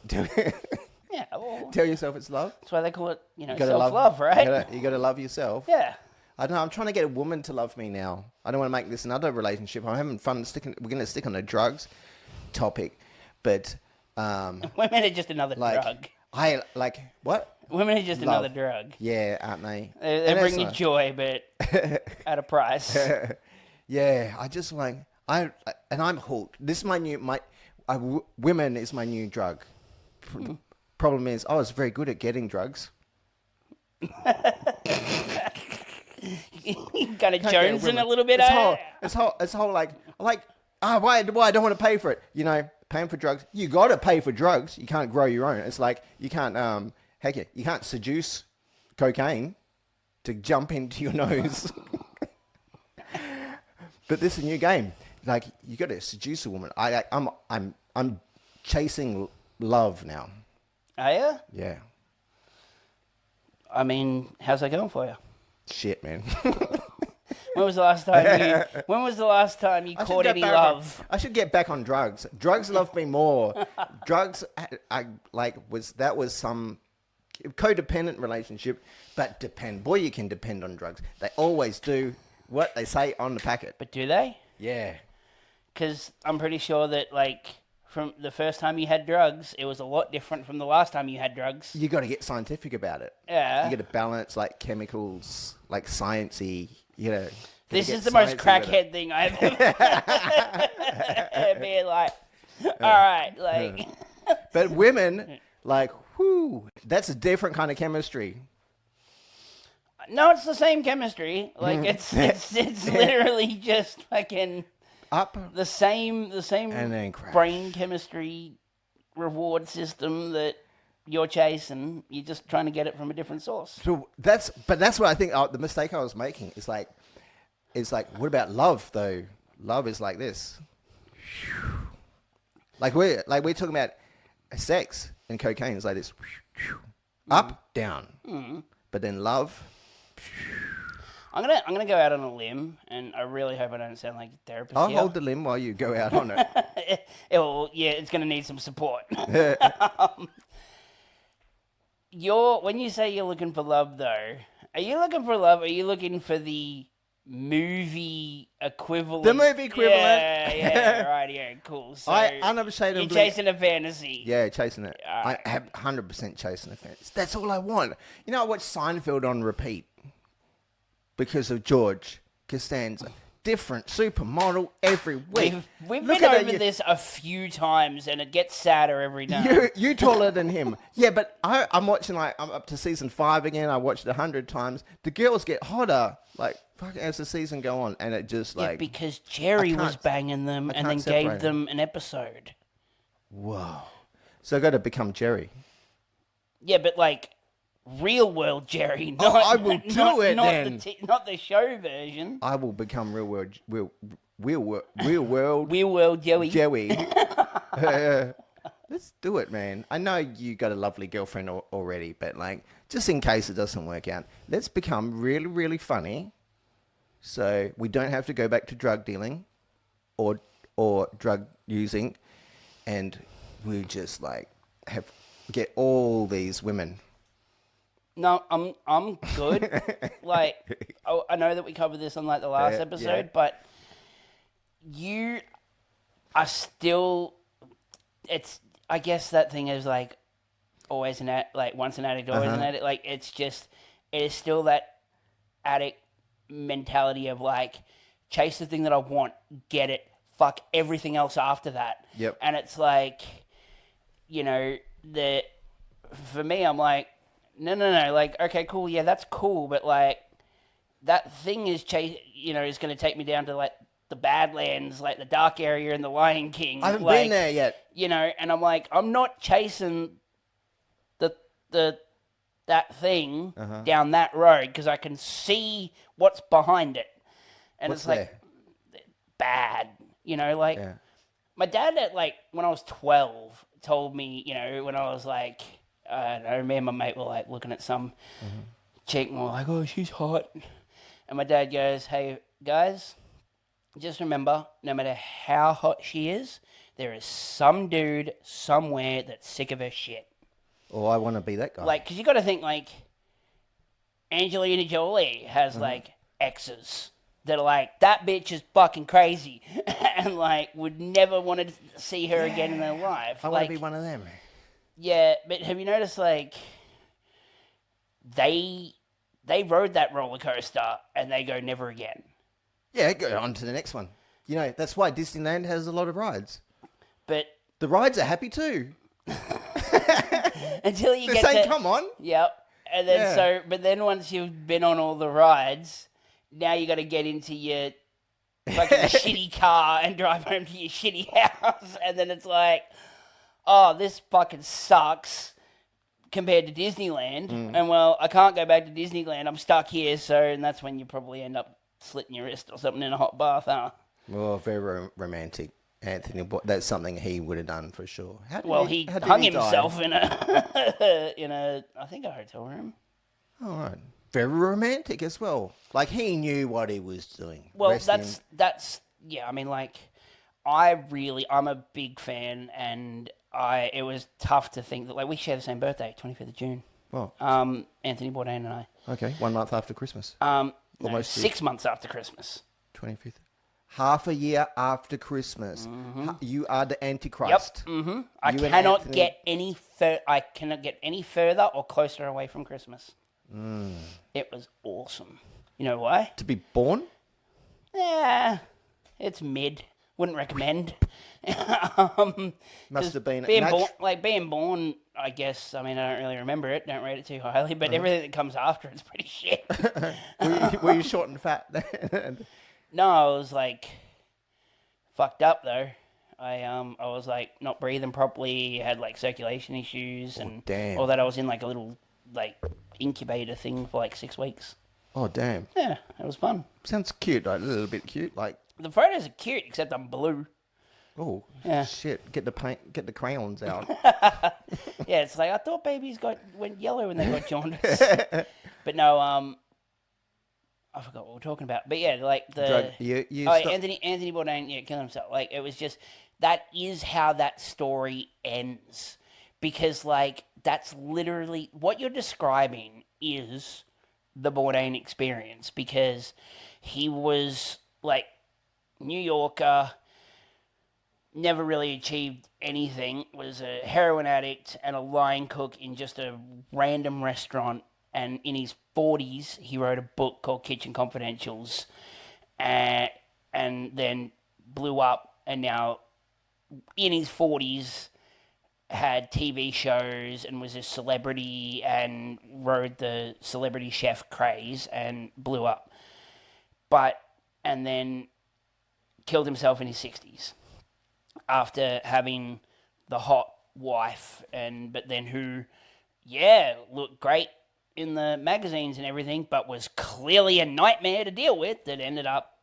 Yeah, well, tell yourself it's love. that's why they call it, You gotta self-love, right? You gotta love yourself. Yeah. I don't know. I'm trying to get a woman to love me now. I don't want to make this another relationship. I'm having fun we're going to stick on the drugs topic, but Women are just another like drug. I like what? Women are just Love. another drug. Yeah, aren't they? They And bring you that's joy, but at a price. nice. Yeah, I just like and I'm hooked. This is women is my new drug. Problem is, I was very good at getting drugs. Kind of jonesing a little bit. It's whole like why do I don't want to pay for it? Paying for drugs. You got to pay for drugs. You can't grow your own. It's like you can't you can't seduce cocaine to jump into your nose. But this is a new game. Like you got to seduce a woman. I'm chasing love now. Are you? Yeah. I mean, how's that going for you? Shit, man. When was the last time you? When was the last time you caught any love? I should get back on drugs. Drugs love me more. Drugs, was some codependent relationship, but depend. Boy, you can depend on drugs. They always do what they say on the packet. But do they? Yeah. Because I'm pretty sure that, like, from the first time you had drugs, it was a lot different from the last time you had drugs. You got to get scientific about it. Yeah. You got to balance, like, chemicals, like, sciencey, you know. This is the most crackhead thing I've ever been like, all right, like. But women, like, whoo, that's a different kind of chemistry. No, it's the same chemistry. Like, it's literally just fucking Up the same and then crash. brain chemistry reward system that you're chasing. You're just trying to get it from a different source. So that's what I think the mistake I was making is like, what about love though? Love is like this. Like we're talking about sex and cocaine is like this. Up, down. But then love. I'm gonna go out on a limb, and I really hope I don't sound like a therapist. I'll here. hold the limb while you go out on it. It's gonna need some support. When you say you're looking for love, though, are you looking for love? Or are you looking for the movie equivalent? The movie equivalent. Yeah, right. Yeah, cool. So I unashamedly. you're chasing a fantasy. Yeah, chasing it. Alright. I have 100% chasing a fantasy. That's all I want. You know, I watch Seinfeld on repeat because of George Costanza. Different supermodel every week. We've Look been at over you. this a few times, and it gets sadder every night. You taller than him. Yeah, but I'm watching, like, I'm up to season 5 again. I watched it 100 times. The girls get hotter, like, fucking as the season go on, and it just, Yeah, like... because Jerry was can't- banging them I and then can't separate gave them an episode. Whoa. So I got to become Jerry. Yeah, but like real world Jerry. Not, I will do it not then. Not the show version. I will become real world Real world Joey. Joey. Let's do it, man. I know you got a lovely girlfriend already, but like, just in case it doesn't work out, let's become really, really funny. So we don't have to go back to drug dealing or drug using, and we just like get all these women. No, I'm good. Like, I know that we covered this on like the last episode, yeah. but you are still. It's. I guess that thing is like always an addict, like once an addict, always an addict. Like it's just, it is still that addict mentality of like chase the thing that I want, get it, fuck everything else after that. Yep. And it's like, you know, for me, I'm like, no, like, okay, cool, yeah, that's cool, but like that thing is is going to take me down to like the Badlands, like the dark area in the Lion King. I haven't like, been there yet. You know, and I'm like, I'm not chasing that thing down that road because I can see what's behind it, and What's it's like bad. You know, like Yeah. my dad at like when I was 12 told me, you know, when I was like, I don't know, me and my mate were like looking at some chick and we're like, oh, she's hot, and my dad goes, hey guys, just remember, no matter how hot she is, there is some dude somewhere that's sick of her shit. Oh, I want to be that guy. Like, because you got to think, like, Angelina Jolie has, like, exes that are like, that bitch is fucking crazy. And, like, would never want to see her again in their life. I want like, to be one of them. Yeah, but have you noticed, like, they rode that roller coaster and they go never again. Yeah, go on to the next one. You know, that's why Disneyland has a lot of rides. But The rides are happy too. until you They're get saying, to... come on. Yep. And then Yeah. but then once you've been on all the rides, now you got to get into your fucking shitty car and drive home to your shitty house, and then it's like, oh, this fucking sucks compared to Disneyland. And well, I can't go back to Disneyland. I'm stuck here, and that's when you probably end up slitting your wrist or something in a hot bath, huh? Well, very romantic. Anthony, that's something he would have done for sure. How did Well, he how did hung die? himself in a I think a hotel room. All right. very romantic as well. Like he knew what he was doing. Well, Resting- that's yeah. I mean, like, I'm a big fan, and it was tough to think that like we share the same birthday, 25th of June. Oh, Anthony Bourdain and I. okay. 1 month after Christmas. No, Almost 6 months after Christmas. 25th. Half a year after Christmas. You are the Yep. Antichrist. Mm-hmm. I You and cannot Anthony- get any I cannot get any further or closer away from Christmas. It was awesome. You know why? To be born? Yeah, it's mid. Wouldn't recommend. Must have been being born. I guess. I mean, I don't really remember it. Don't rate it too highly. But everything that comes after it's pretty shit. were you short and fat? No, I was like fucked up though. I was like not breathing properly. Had like circulation issues and damn. all that. I was in like a little like incubator thing for like 6 weeks. Oh, damn. Yeah, it was fun. Sounds cute. Like, a little bit cute. Like, The photos are cute, except I'm blue. oh, Yeah. shit. Get the crayons out. Yeah, it's like I thought babies went yellow when they got jaundice. But no, I forgot what we're talking about. But yeah, like the Anthony Bourdain, killing himself. Like it was just that is how that story ends, because like that's literally what you're describing is the Bourdain experience, because he was like New Yorker, never really achieved anything, was a heroin addict and a line cook in just a random restaurant, and in his 40s he wrote a book called Kitchen Confidentials, and then blew up, and now in his 40s had TV shows and was a celebrity and rode the celebrity chef craze and blew up. And then killed himself in his 60s after having the hot wife, but then who, looked great in the magazines and everything, but was clearly a nightmare to deal with, that ended up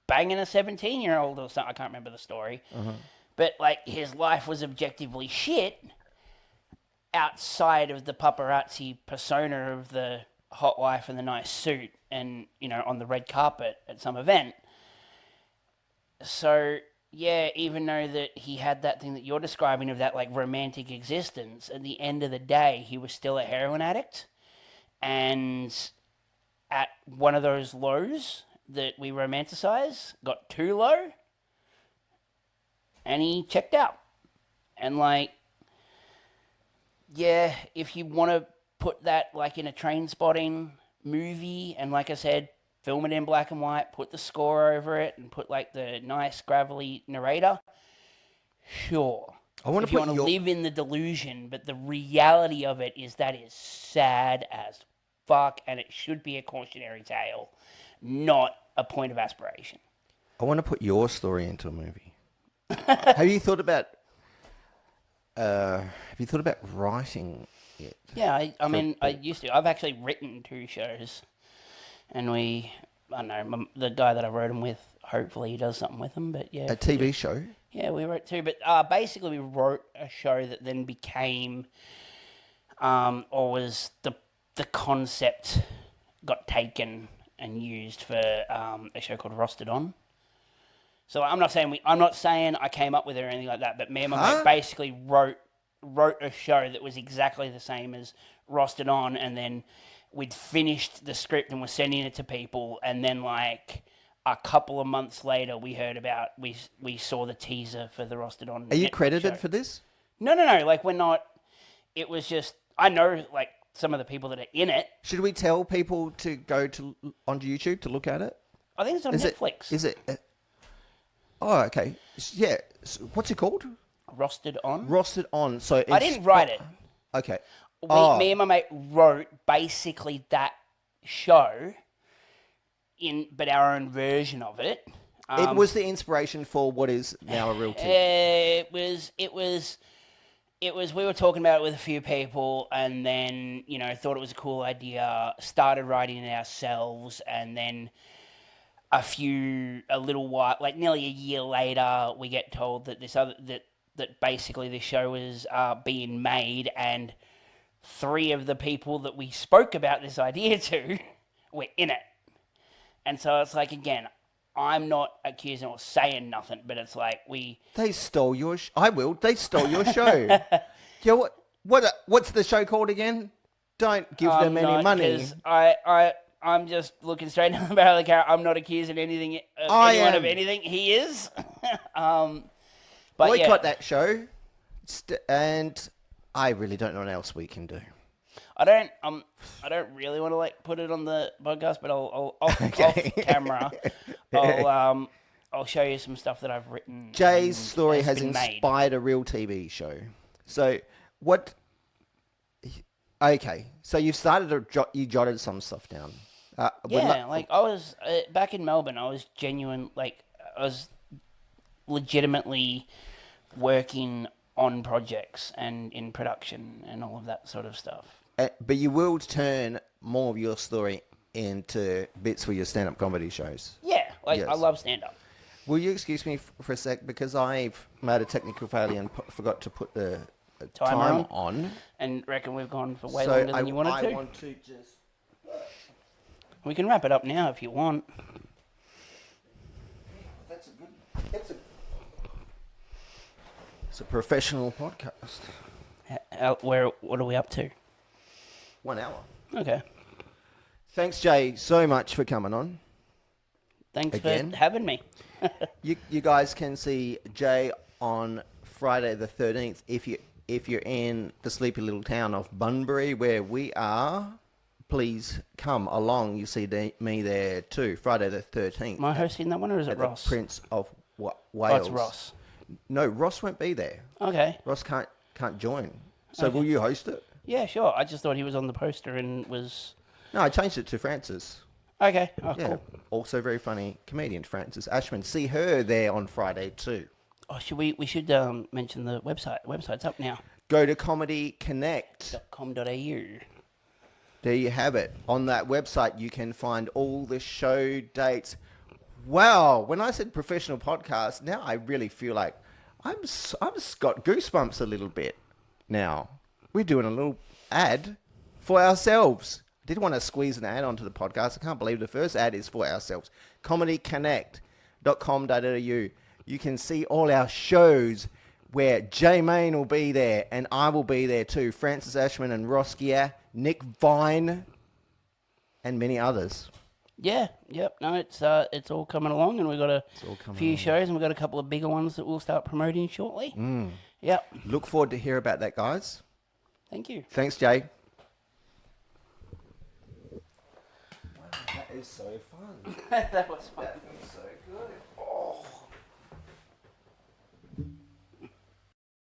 banging a 17-year-old or something. I can't remember the story. But, like, his life was objectively shit outside of the paparazzi persona of the hot wife in the nice suit and, on the red carpet at some event. So, yeah, even though that he had that thing that you're describing of that, like, romantic existence, at the end of the day, he was still a heroin addict. And at one of those lows that we romanticize, got too low, and he checked out. And, like, yeah, if you want to put that, like, in a Trainspotting movie, and like I said, film it in black and white, put the score over it, and put, like, the nice, gravelly narrator, sure. If you want to live in the delusion, but the reality of it is that is sad as fuck, and it should be a cautionary tale, not a point of aspiration. I want to put your story into a movie. Have you thought about writing it? Yeah, I mean, I used to. I've actually written 2 shows, and I don't know, the guy that I wrote them with, hopefully he does something with them, but yeah. A TV show? Yeah, we wrote 2, but basically we wrote a show that then became, or was the concept got taken and used for a show called Rostered On. So I'm not saying I came up with it or anything like that, but me and my mate basically wrote a show that was exactly the same as Rostered On, and then we'd finished the script and were sending it to people, and then like a couple of months later we heard about we saw the teaser for the Rostered On. Are you Netflix credited show. for this? No, like we're not. It was just I know like some of the people that are in it. Should we tell people to go onto YouTube to look at it? I think it's on Netflix. Is it? Oh, okay. Yeah. So what's it called? Rostered On. Rostered On. So it's, I didn't write it. Okay. Me and my mate wrote basically that show but our own version of it. It was the inspiration for what is now a real TV. It was. We were talking about it with a few people, and then thought it was a cool idea. Started writing it ourselves, and then a little while, like nearly a year later, we get told that that basically the show is being made, and 3 of the people that we spoke about this idea to were in it. And so it's like, again, I'm not accusing or saying nothing, but it's like They stole your... They stole your show. You know what's the show called again? Don't give them any money. Because I'm just looking straight in the barrel of the camera. I'm not accusing anyone of anything. He is. But Boycott that show. And I really don't know what else we can do. I don't really want to like put it on the podcast, but I'll off camera. I'll show you some stuff that I've written. Jay's story has been made. inspired a real TV show. So what? Okay, so you've started you jotted some stuff down. I was back in Melbourne. I was I was legitimately working on projects and in production and all of that sort of stuff. But you will turn more of your story into bits for your stand-up comedy shows. Yeah, Yes. I love stand-up. Will you excuse me for a sec, because I've made a technical failure and forgot to put the time on. And reckon we've gone for way longer than you wanted to. I want to just... We can wrap it up now if you want. That's a good... It's a professional podcast. What are we up to? 1 hour. Okay. Thanks, Jay, so much for coming on. Thanks Again? for having me. You guys can see Jay on Friday the 13th if you're in the sleepy little town of Bunbury, where we are. Please come along. You see me there too. Friday the 13th. Am I hosting that one, or is it Ross? The Prince of Wales. Oh, it's Ross. No, Ross won't be there. Okay. Ross can't join. So Okay. will you host it? Yeah, sure. I just thought he was on the poster and was... No, I changed it to Frances. Okay. Oh, Yeah. cool. Also very funny comedian, Frances Ashman. See her there on Friday too. Oh, we should mention the website. Website's up now. Go to Comedy Connect. .com.au. There you have it. On that website, you can find all the show dates. Wow, when I said professional podcast, now I really feel like I'm got goosebumps a little bit. Now we're doing a little ad for ourselves. I did want to squeeze an ad onto the podcast. I can't believe the first ad is for ourselves. ComedyConnect.com.au. You can see all our shows where Jay Main will be there and I will be there too. Frances Ashman and Ross Gear, Nick Vine, and many others. Yeah. Yep. No, it's all coming along, and we've got a few shows, and we've got a couple of bigger ones that we'll start promoting shortly. Yep. Look forward to hear about that, guys. Thank you. Thanks, Jay. Wow, that is so fun. That was fun. That feels so good.